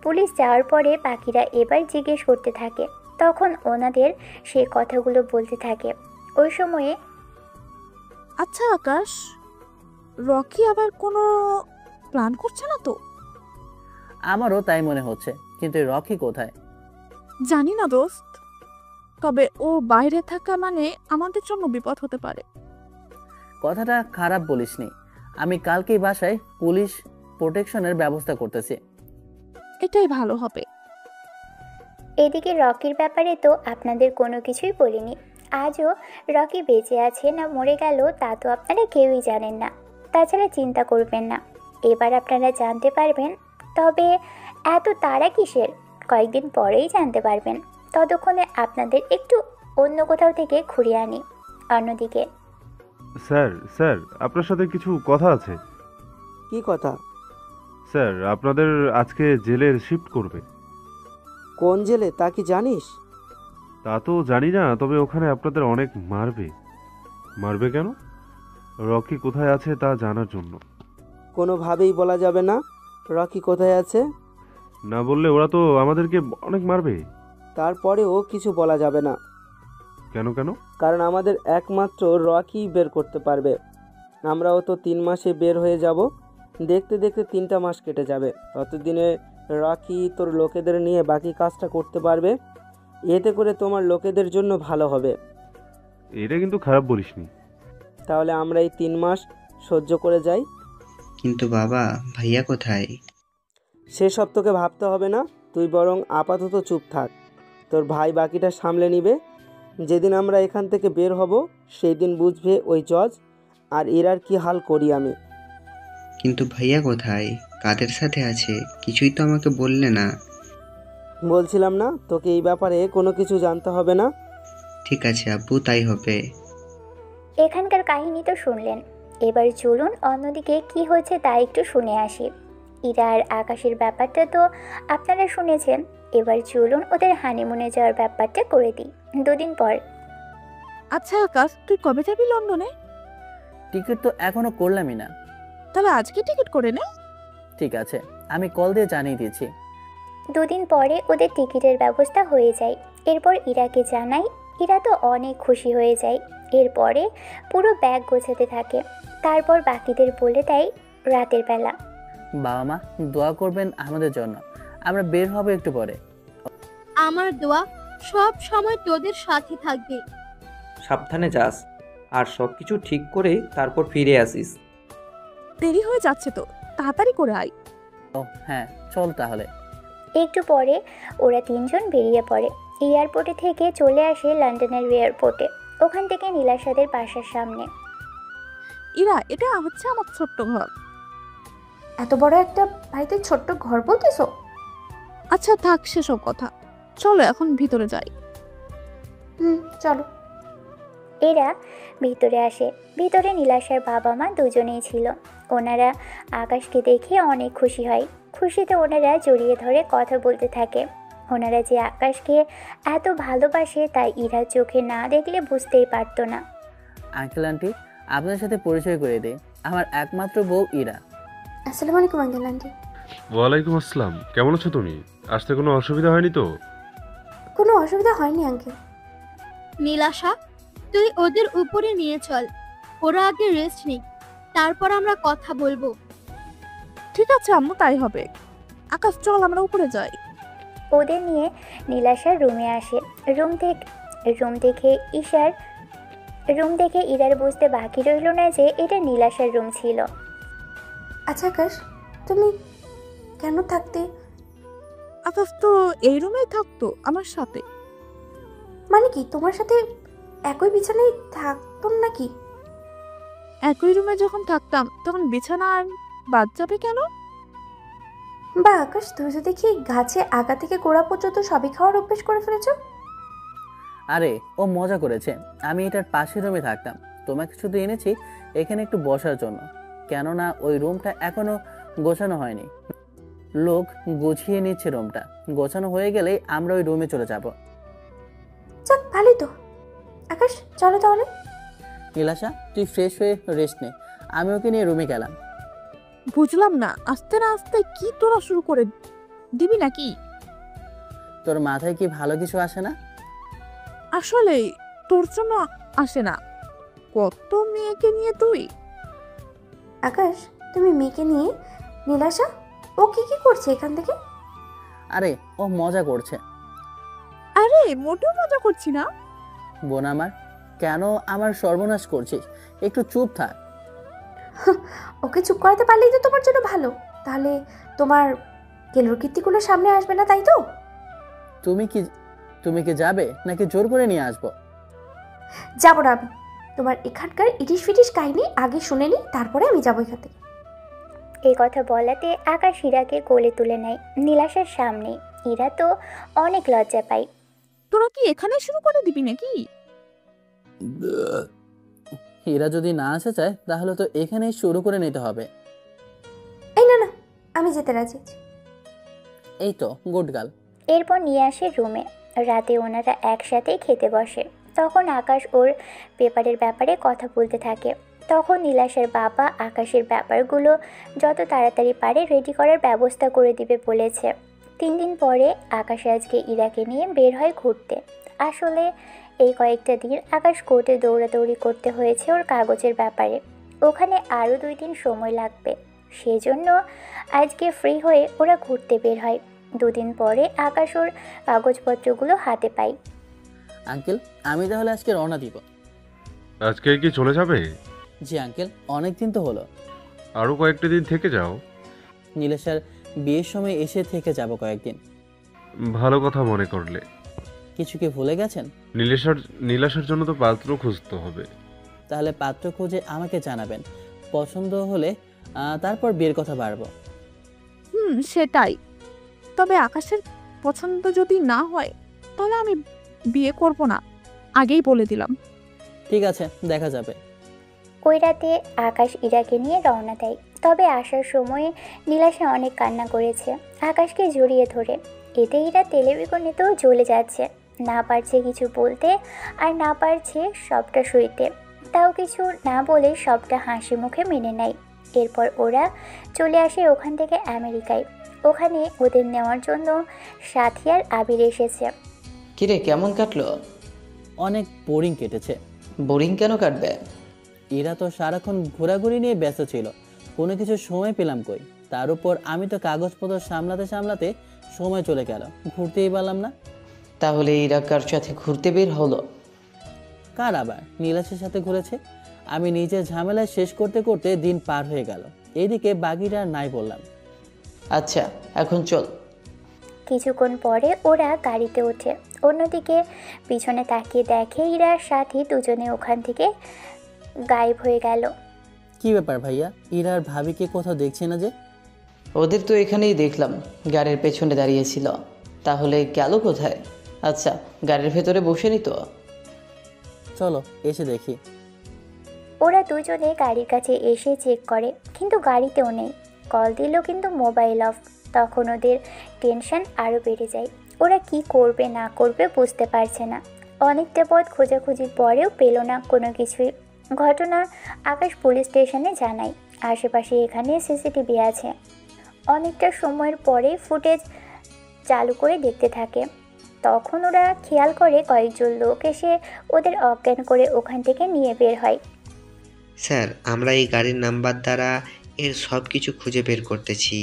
পুলিশ যাওয়ার পরে বাকিরা এবার জিজ্ঞেস করতে থাকে। তখন ওনাদের সে কথাগুলো বলতে থাকে। ওই সময়ে, আচ্ছা আকাশ, রকি আবার কোনো প্ল্যান করছে না তো? আমারও তাই মনে হচ্ছে, কিন্তু এই রকি কোথায়? জানি না দোস্ত, তবে ও বাইরে থাকা মানে আমাদের জন্য বিপদ হতে পারে। কথাটা খারাপ বলিসনি। আমি কালকেই বাসায় পুলিশ প্রোটেকশনের ব্যবস্থা করতেছি। এটাই ভালো হবে। এদিকে রকির ব্যাপারে তো আপনাদের কোনো কিছুই বলিনি। আজও রকি বেঁচে আছে না মরে গেল তা তো আপনারা কেউই জানেন না। তাছাড়া চিন্তা করবেন না, এবার আপনারা জানতে পারবেন। তবে এত তাড়া কিসের? কয়েকদিন পরেই জানতে পারবেন। ততক্ষণে আপনাদের একটু অন্য কোথাও থেকে ঘুরিয়ে আনি। অন্যদিকে, স্যার স্যার আপনার সাথে কিছু কথা আছে। কি কথা? স্যার, আপনাদের আজকে জেলে শিফট করবে। কোন জেলে তা কি জানিস? তা তো জানি না, তবে ওখানে আপনাদের অনেক মারবে। মারবে কেন? রকি কোথায় আছে তা জানার জন্য। কোনোভাবেই বলা যাবে না রকি কোথায় আছে। না বললে ওরা তো আমাদেরকে অনেক মারবে। তারপরেও কিছু বলা যাবে না। কেন কেন? কারণ আমাদের একমাত্র রকি বের করতে পারবে। আমরাও তো 3 মাসে বের হয়ে যাব। দেখতে দেখতে 3টা মাস কেটে যাবে। ততদিনে রকি তোর লোকেদের নিয়ে বাকি কাজটা করতে পারবে। এতে করে তোমার লোকেদের জন্য ভালো হবে। এটা কিন্তু খারাপ বলিসনি। তাহলে আমরা এই 3 মাস সহ্য করে যাই। কিন্তু বাবা, ভাইয়া কোথায়? সেসব তোকে ভাবতে হবে না। তুই বরং আপাতত চুপ থাক। তোর ভাই বাকিটা সামলে নিবে। যেদিন আমরা এখান থেকে বের হব সেই দিন বুঝবে ওই জজ আর এরার কি হাল করি আমি। কিন্তু ভাইয়া কোথায়, কাদের সাথে আছে, কিছুই তো আমাকে বললে না। বলছিলাম না তোকে এই ব্যাপারে কোনো কিছু জানতে হবে না। ঠিক আছে আব্বু, তাই হবে। এখানকার কাহিনী তো শুনলেন। এবার চলুন অন্যদিকে কি হয়েছে তা একটু শুনে আসি। ইরা আর আকাশের ব্যাপারটা তো আপনারা শুনেছেন। এবার চলুন ওদের হানিমুনে যাওয়ার ব্যাপারটা করে দিই 2 দিন পর। আচ্ছা আকাশ, তুই কবে যাবি লন্ডনে? টিকিট তো এখনো করলামই না। তাহলে আজকে টিকিট করে নে। ঠিক আছে, আমি কল দিয়ে জানিয়ে দিয়েছি। 2 দিন পরে ওদের টিকিটের ব্যবস্থা হয়ে যায়। এরপর ইরাকে জানাই। ইরা তো অনেক খুশি হয়ে যায়। এরপরে পুরো ব্যাগ গোছাতে থাকে। তারপর বাকিদের বলে দেয় রাতের বেলা। বাবা মা দোয়া করবেন আমাদের জন্য। আমরা বের হব একটু পরে। আমার দোয়া সব সময় তোদের সাথে থাকবে। সাবধানে যাস আর সব কিছু ঠিক করে তারপর ফিরে আসিস। দেরি হয়ে যাচ্ছে তো, তাড়াতাড়ি করে আয়। ও হ্যাঁ, চল তাহলে। একটু পরে ওরা 3জন বেরিয়ে পড়ে। এয়ারপোর্টে থেকে চলে আসে লন্ডনের এয়ারপোর্টে। ওখান থেকে নীলাশাদের বাসার সামনে। ইরা, এটা হচ্ছে আমার ছোট্ট ঘর। এত বড় একটা বাড়িতে ছোট্ট ঘর বলতেছো? আচ্ছা থাক সেসব কথা, চলো এখন ভিতরে যাই। চলো। এরা ভিতরে আসে। ভিতরে নীলাশার বাবা মা দুজনেই ছিল। ওনারা আকাশকে দেখে অনেক খুশি হয়। খুশিতে ওনারা জড়িয়ে ধরে কথা বলতে থাকে। ওনারা যে আকাশকে এত ভালোবাসে তাই ইরা চোখে না দেখলে বুঝতেই পারতো না। আঙ্কেল আন্টি, আপনার সাথে পরিচয় করে দিই, আমার একমাত্র বউ ইরা। আসসালামু আলাইকুম আঙ্কেল আন্টি। ওয়ালাইকুম আসসালাম। কেমন আছো তুমি? আসতে কোনো অসুবিধা হয়নি তো? কোনো অসুবিধা হয়নি আঙ্কেল। নীলাশা, তুই ওদের উপরে নিয়ে চল, ওরা আগে রেস্ট নিক, তারপর আমরা কথা বলবো। ঠিক আছে আম্মু, তাই হবে। আকাশ চল আমরা উপরে যাই। ওদের নিয়ে নীলাশার রুমে আসে। রুম দেখে ইরার বুঝতে বাকি রইল না যে এটা নীলাশার রুম ছিল। আচ্ছা আকাশ, তুমি কেন থাকতে? আকাশ তো এই রুমেই থাকতো আমার সাথে। মানে কি, তোমার সাথে একই বিছানায় থাকতো নাকি? একই রুমে যখন থাকতাম তখন বিছানা আর বাদ যাবে কেন? বা আকাশ, তুমি তো দেখি গাছে আগা থেকে গোড়া পর্যন্ত সবই খাওয়ার অভ্যেস করে ফেলেছো। আরে ও মজা করেছে, আমি এটার পাশের রুমে থাকতাম। তোমাকে শুধু এনেছি এখানে একটু বসার জন্য, কেননা ওই রুমটা এখনো গোছানো হয়নি। লোক গুছিয়ে নিচ্ছে রুমটা, গোছানো হয়ে গেলেই আমরা ওই রুমে চলে যাব। যাক, ভালোই তো। আকাশ চলো তাহলে। নীলাশা, তুই ফ্রেশ হয়ে রেস্ট নে, আমি ওকে নিয়ে রুমে গেলাম। বুঝলাম না, আস্তে না আস্তে কি তোরা শুরু করে দিবি নাকি? তোর মাথায় কি ভালো কিছু আসে না? আসলে তোর জন্য আসে না, কত মেয়েকে নিয়ে তুই। আকাশ, তুমি মেয়েকে নিয়ে? নীলাশা, ও কি কি করছে এখান থেকে? আরে ও মজা করছে। আরে মোটেও মজা করছি না। বোন আমার, কেন আমার সর্বনাশ করছিস? একটু চুপ থাক। ওকে চুপ করাতে পারলেই তো তোমার জন্য ভালো। তাহলে তোমার কেলোর কীর্তিগুলো সামনে আসবে না, তাই তো? তুমি কি যাবে নাকি জোর করে নিয়ে আসবো? যাবো না আমি। তোমার এখানকার ইটিস ফিটিস কাহিনী আগে শুনে নি, তারপরে আমি যাবো এখান থেকে। এই কথা বলাতে আকাশ ইরাকে কোলে তুলে নেয় নীলাশার সামনে। ইরা তো অনেক লজ্জা পায়। তোরা কি এখানে শুরু করে দিবি নাকি? এরা যদি না আসে চায় তাহলে তো এখানেই শুরু করে নিতে হবে। এই না না, আমি যেতে রাজি আছি। এই তো গুড গার্ল। এরপর নিয়ে আসে রুমে। রাতে ওনারা একসাথে খেতে বসে। তখন আকাশ ওর পেপারের ব্যাপারে কথা বলতে থাকে। তখন নীলাশার বাবা আকাশের ব্যাপারগুলো যত তাড়াতাড়ি পারে রেডি করার ব্যবস্থা করে দিবে বলেছে। 3 দিন পরে আকাশ আজকে ইরাকে নিয়ে বের হয় ঘুরতে। আসলে এই কয়েকটা দিন আকাশ কোর্টে দৌড়াদৌড়ি করতে হয়েছে ওর কাগজের ব্যাপারে। ওখানে আরও 2 দিন সময় লাগবে, সেজন্য আজকে ফ্রি হয়ে ওরা ঘুরতে বের হয়। 2 দিন পরে আকাশ ওর কাগজপত্রগুলো হাতে পায়। আঙ্কেল, আমি তাহলে আজকে রওনা দিব। আজকে কি চলে যাবে? জি আঙ্কেল, অনেক দিন তো হলো। আরও কয়েকটা দিন থেকে যাও। নীলেশার বিয়ের সময় এসে থেকে যাব কয়েকদিন। ভালো কথা মনে করলে। কিছু কি ভুলে গেছেন? নীলাশার জন্য তো পাত্র খুঁজতে হবে। তাহলে পাত্র খুঁজে আমাকে জানাবেন, পছন্দ হলে তারপর বিয়ের কথা বাড়বো। সেটাই। তবে আকাশের পছন্দ যদি না হয় তাহলে আমি বিয়ে করব না, আগেই বলে দিলাম। ঠিক আছে, দেখা যাবে। ওই রাতে আকাশ ইরাকে নিয়ে রওনা দেয়। তবে আসার সময়ে নীলাশা অনেক কান্না করেছে আকাশকে জড়িয়ে ধরে। এতে ইরা তেলেবিগনেতেও জ্বলে যাচ্ছে, না পারছে কিছু বলতে আর না পারছে সবটা সইতে। তাও কিছু না বলে সবটা হাসি মুখে মেনে নেয়। এরপর ওরা চলে আসে ওখান থেকে আমেরিকায়। ওখানে ওদের নেওয়ার জন্য সাথী আর আবির এসেছে। কিরে, কেমন কাটলো? অনেক বোরিং কেটেছে। বোরিং কেন কাটবে? এরা তো সারাক্ষণ ঘোরাঘুরি নিয়ে ব্যস্ত ছিল, কোনো কিছু সময় পেলাম কই। তার উপর আমি তো কাগজপত্র সামলাতে সময় চলে গেল, ঘুরতেই পারলাম না। তাহলে এরা কার সাথে ঘুরতে বের হলো? কার আবার? নীলাশের সাথে ঘুরেছে। আমি নিজের ঝামেলা শেষ করতে করতে দিন পার হয়ে গেল, এইদিকে বাকিটা নাই বললাম। আচ্ছা, এখন চল। কিছুক্ষণ পরে ওরা গাড়িতে ওঠে। অন্যদিকে পিছনে তাকিয়ে দেখে ইরার সাথী দুজনে ওখান থেকে গায়েব হয়ে গেল। কি ব্যাপার ভাইয়া, ইরা আর ভাবিকে কোথাও দেখছে না যে? ওদের তো এখানেই দেখলাম, গাড়ির পেছনে দাঁড়িয়েছিল। তাহলে গেল কোথায়? আচ্ছা, গাড়ির ভেতরে বসে নি তো? চলো এসে দেখি। ওরা দুজনে গাড়ির কাছে এসে চেক করে, কিন্তু গাড়িতেও নেই। কল দিল কিন্তু মোবাইল অফ। তখন ওদের টেনশন আরও বেড়ে যায়। ওরা কি করবে না করবে বুঝতে পারছে না। অনেকটা পথ খোঁজাখুঁজির পরেও পেল না কোনো কিছুই। ঘটনা আকাশ পুলিশ স্টেশনে জানায়। আশেপাশে এখানে সিসিটিভি আছে। অনেকটা সময়ের পরে ফুটেজ চালু করে দেখতে থাকে। তখন ওরা খেয়াল করে কয়েকজন লোক এসে ওদের অজ্ঞান করে ওখান থেকে নিয়ে বের হয়। স্যার, আমরা এই গাড়ির নাম্বার দ্বারা এর সব কিছু খুঁজে বের করতেছি।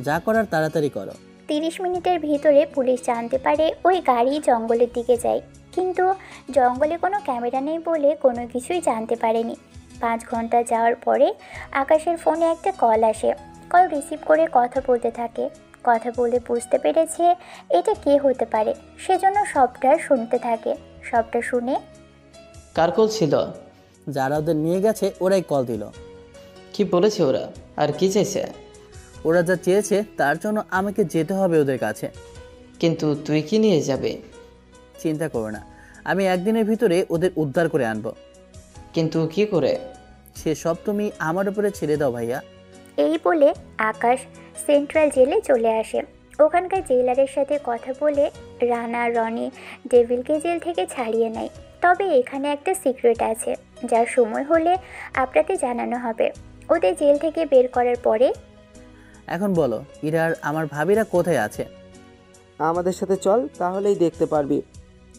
যা করার তাড়াতাড়ি করো। 30 মিনিটের ভিতরে পুলিশ জানতে পারে ওই গাড়ি জঙ্গলের দিকে যায়, কিন্তু জঙ্গলে কোনো ক্যামেরা নেই বলে কোনো কিছুই জানতে পারেনি। 5 ঘন্টা যাওয়ার পরে আকাশের ফোনে একটা কল আসে। কল রিসিভ করে কথা বলতে থাকে। কথা বলে বুঝতে পেরেছে এটা কে হতে পারে, সেজন্য সবটা শুনতে থাকে। সবটা শুনে কার কল ছিল? যারা ওদের নিয়ে গেছে ওরাই কল দিল। কি বলেছে ওরা, আর কি চাইছে? ওরা যা চেয়েছে তার জন্য আমাকে যেতে হবে ওদের কাছে। কিন্তু তুই কি নিয়ে যাবে? চিন্তা করো না, আমি একদিনের ভিতরে ওদের উদ্ধার করে আনবো। কিন্তু কি করে? সেসব তুমি আমার উপরে ছেড়ে দাও ভাইয়া। এই বলে আকাশ সেন্ট্রাল জেলে চলে আসে। ওখানকার জেলারের সাথে কথা বলে রানা রনি ডেভিলকে জেল থেকে ছাড়িয়ে নেয়। তবে এখানে একটা সিক্রেট আছে, যার সময় হলে আপনাদের জানানো হবে। ওদের জেল থেকে বের করার পরে এখন বলো, ইরার আমার ভাবিরা কোথায় আছে? আমাদের সাথে চল, তাহলেই দেখতে পারবি।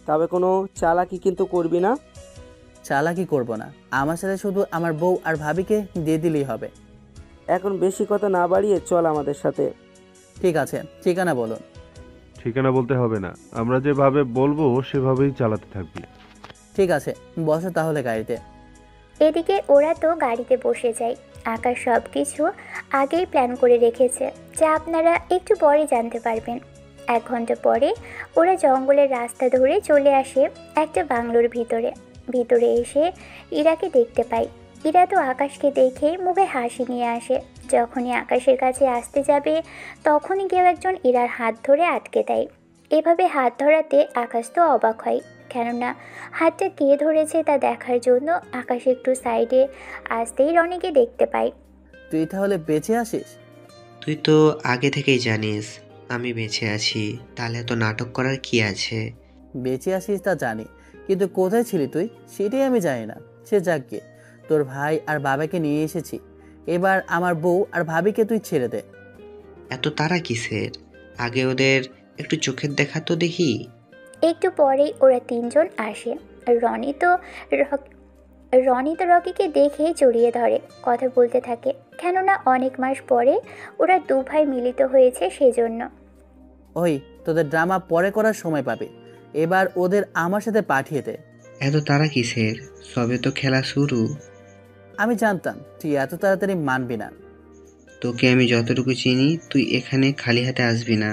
তবে কোনো চালাকি কিন্তু করবি না। চালাকি করব না, আমার সাথে শুধু আমার বউ আর ভাবিকে দিয়ে দিলেই হবে। এখন বেশি কথা না বাড়িয়ে চল আমাদের সাথে। ঠিক আছে, ঠিকানা বলো। ঠিকানা বলতে হবে না, আমরা যেভাবে বলবো সেভাবেই চালাতে থাকবি। ঠিক আছে, বসো তাহলে গাড়িতে। এদিকে ওরা তো গাড়িতে বসে যায়। আকাশ সব কিছু আগেই প্ল্যান করে রেখেছে, যা আপনারা একটু পরে জানতে পারবেন। 1 ঘন্টা পরে ওরা জঙ্গলের রাস্তা ধরে চলে আসে একটা বাংলোর ভিতরে। ভিতরে এসে ইরাকে দেখতে পায়। ইরা তো আকাশকে দেখে মুখে হাসি নিয়ে আসে। যখনই আকাশের কাছে আসতে যাবে তখনই কেউ একজন ইরার হাত ধরে আটকে দেয়। এভাবে হাত ধরাতে আকাশ তো অবাক হয়, কেননা হাতটা কে ধরেছে তা দেখার জন্য আকাশ একটু সাইডে আসতেই রনিকে দেখতে পায়। তুই তাহলে বেঁচে আসিস? তুই তো আগে থেকেই জানিস আমি বেঁচে আছি, তাহলে তো নাটক করার কি আছে? বেঁচে আসিস তা জানি, কিন্তু কোথায় ছিলি তুই সেটাই আমি জানি না। সে যাকগে, তোর ভাই আর বাবাকে নিয়ে এসেছি। এবার আমার বউ আর ভাবিকে তুই ছেড়ে দে। এত তারা কিসের? আগে ওদের একটু চোখের দেখা তো দেখি। একটু পরেই ওরা 3 জন আসে। রনি তো রকিকে দেখে জড়িয়ে ধরে, কথা বলতে থাকে, কেননা অনেক মাস পরে ওরা 2 ভাই মিলিত হয়েছে সেজন্য। ওই, তোদের ড্রামা পরে করার সময় পাবে, এবার ওদের আমার সাথে পাঠিয়ে দে। এত তারা কিসের? সবে তো খেলা শুরু। আমি জানতাম তুই এত তাড়াতাড়ি মানবি না। তোকে আমি যতটুকু চিনি তুই এখানে খালি হাতে আসবি না।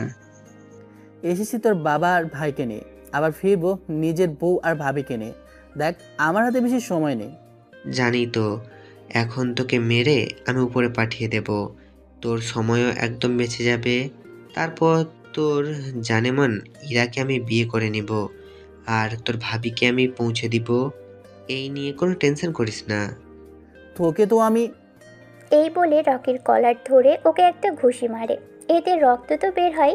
এসেছি তোর বাবা আর ভাইকে নিয়ে, আবার ফিরবো নিজের বউ আর ভাবিকে নিয়ে। দেখ, আমার হাতে বেশি সময় নেই। জানি তো, এখন তোকে মেরে আমি উপরে পাঠিয়ে দেব। তোর সময়ও একদম বেঁচে যাবে। তারপর তোর জানেমান ইরাকে আমি বিয়ে করে নিব, আর তোর ভাবিকে আমি পৌঁছে দিব। এই নিয়ে কোনো টেনশন করিস না। তোকে তো আমি... এই বলে রকির কলার ধরে ওকে একটা ঘুষি মারে। এতে রক্ত তো বের হয়।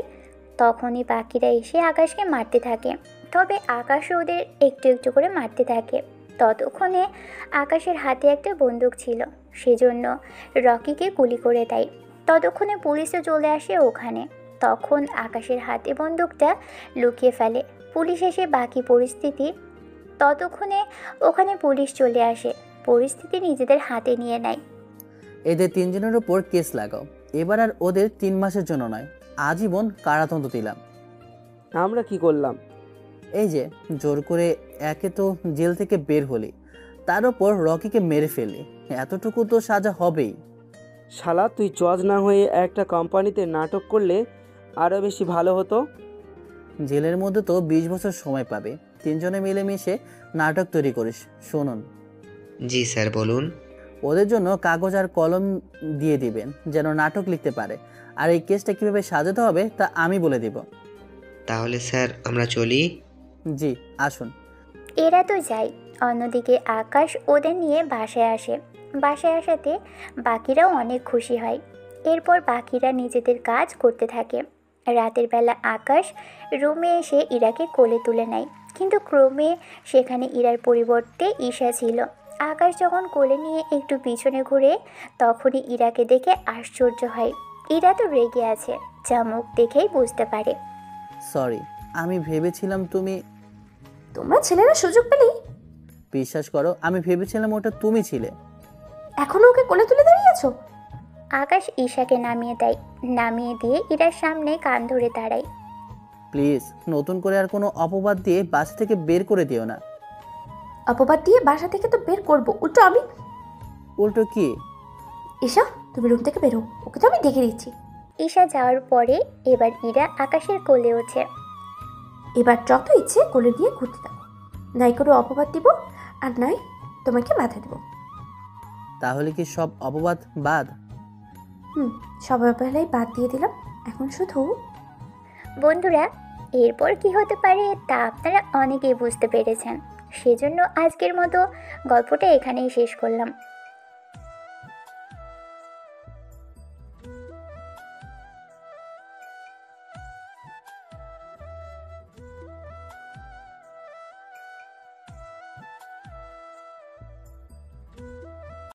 তখনই বাকিরা এসে আকাশকে মারতে থাকে, তবে আকাশ ওদের একটু একটু করে মারতে থাকে। ততক্ষণে আকাশের হাতে একটা বন্দুক ছিল, সেজন্য রকিকে গুলি করে দেয়। ততক্ষণে পুলিশও চলে আসে ওখানে। তখন আকাশের হাতে বন্দুকটা লুকিয়ে ফেলে। পুলিশ এসে বাকি পরিস্থিতি, ততক্ষণে ওখানে পুলিশ চলে আসে, পরিস্থিতি নিজেদের হাতে নিয়ে নেয়। এদের 3 জনের উপর কেস লাগাও। এবার আর ওদের 3 মাসের জন্য নয়, আজীবন কারাদণ্ড দিলাম। আমরা কি করলাম? এই যে জোর করে একে তো জেল থেকে বের হলি, তার উপর রকিকে মেরে ফেললি, এতটুকু তো সাজা হবেই। শালা, তুই জজ না হয়ে একটা কোম্পানিতে নাটক করলে আরও বেশি ভালো হতো। জেলের মধ্যে তো 20 বছর সময় পাবে, তিনজনে মিলেমিশে নাটক তৈরি করিস। শুনুন, জি স্যার বলুন। ওদের জন্য কাগজ আর কলম দিয়ে দিবেন যেন নাটক লিখতে পারে, আর এই কেসটা কিভাবে সাজাতে হবে তা আমি বলে দিব। তাহলে স্যার আমরা চলি। জি আসুন। এরা তো যায়। অন্যদিকে আকাশ ওদের নিয়ে বাসায় আসে। বাসায় আসাতে বাকিরাও অনেক খুশি হয়। এরপর বাকিরা নিজেদের কাজ করতে থাকে। রাতের বেলা আকাশ রুমে এসে ইরাকে কোলে তুলে নেয়, কিন্তু ক্রমে সেখানে ইরার পরিবর্তে ঈশা ছিল। আকাশ যখন কোলে নিয়ে একটু পিছনে ঘুরে, তখনই ইরাকে দেখে আশ্চর্য হয়। ইরা তো রেগে আছে, যা মুখ দেখেই বুঝতে পারে। সরি, আমি ভেবেছিলাম তুমি। তোমরা ছেলেরা সুযোগ পেলেই। বিশ্বাস করো, আমি ভেবেছিলাম ওটা তুমি ছিলে। এখনো ওকে কোলে তুলে দাঁড়িয়ে আছো? আকাশ ঈশাকে নামিয়ে দেয়। নামিয়ে দিয়ে ইরার সামনে কান ধরে দাঁড়ায়। প্লিজ নতুন করে আর কোনো অপবাদ দিয়ে বাস থেকে বের করে দিও না। অপবাদ দিয়ে বাসা থেকে তো বের করবো, উল্টো আমি। উল্টো কি? ঈশা, তুমি রুম থেকে বেরো, ওকে তো আমি দেখে দিচ্ছি। ঈশা যাওয়ার পরে এবার ইরা আকাশের কোলে ওঠে। এবার যত ইচ্ছে কোলে নিয়ে ঘুরতে দাও, নাই কোনো অপবাদ দিব আর নাই তোমাকে মাথা দেবো। তাহলে কি সব অপবাদ বাদ? সব বেলায় বাদ দিয়ে দিলাম, এখন শুধু। বন্ধুরা, এরপর কি হতে পারে তা আপনারা অনেকেই বুঝতে পেরেছেন। সেজন্য আজকের মতো গল্পটা এখানেই শেষ করলাম।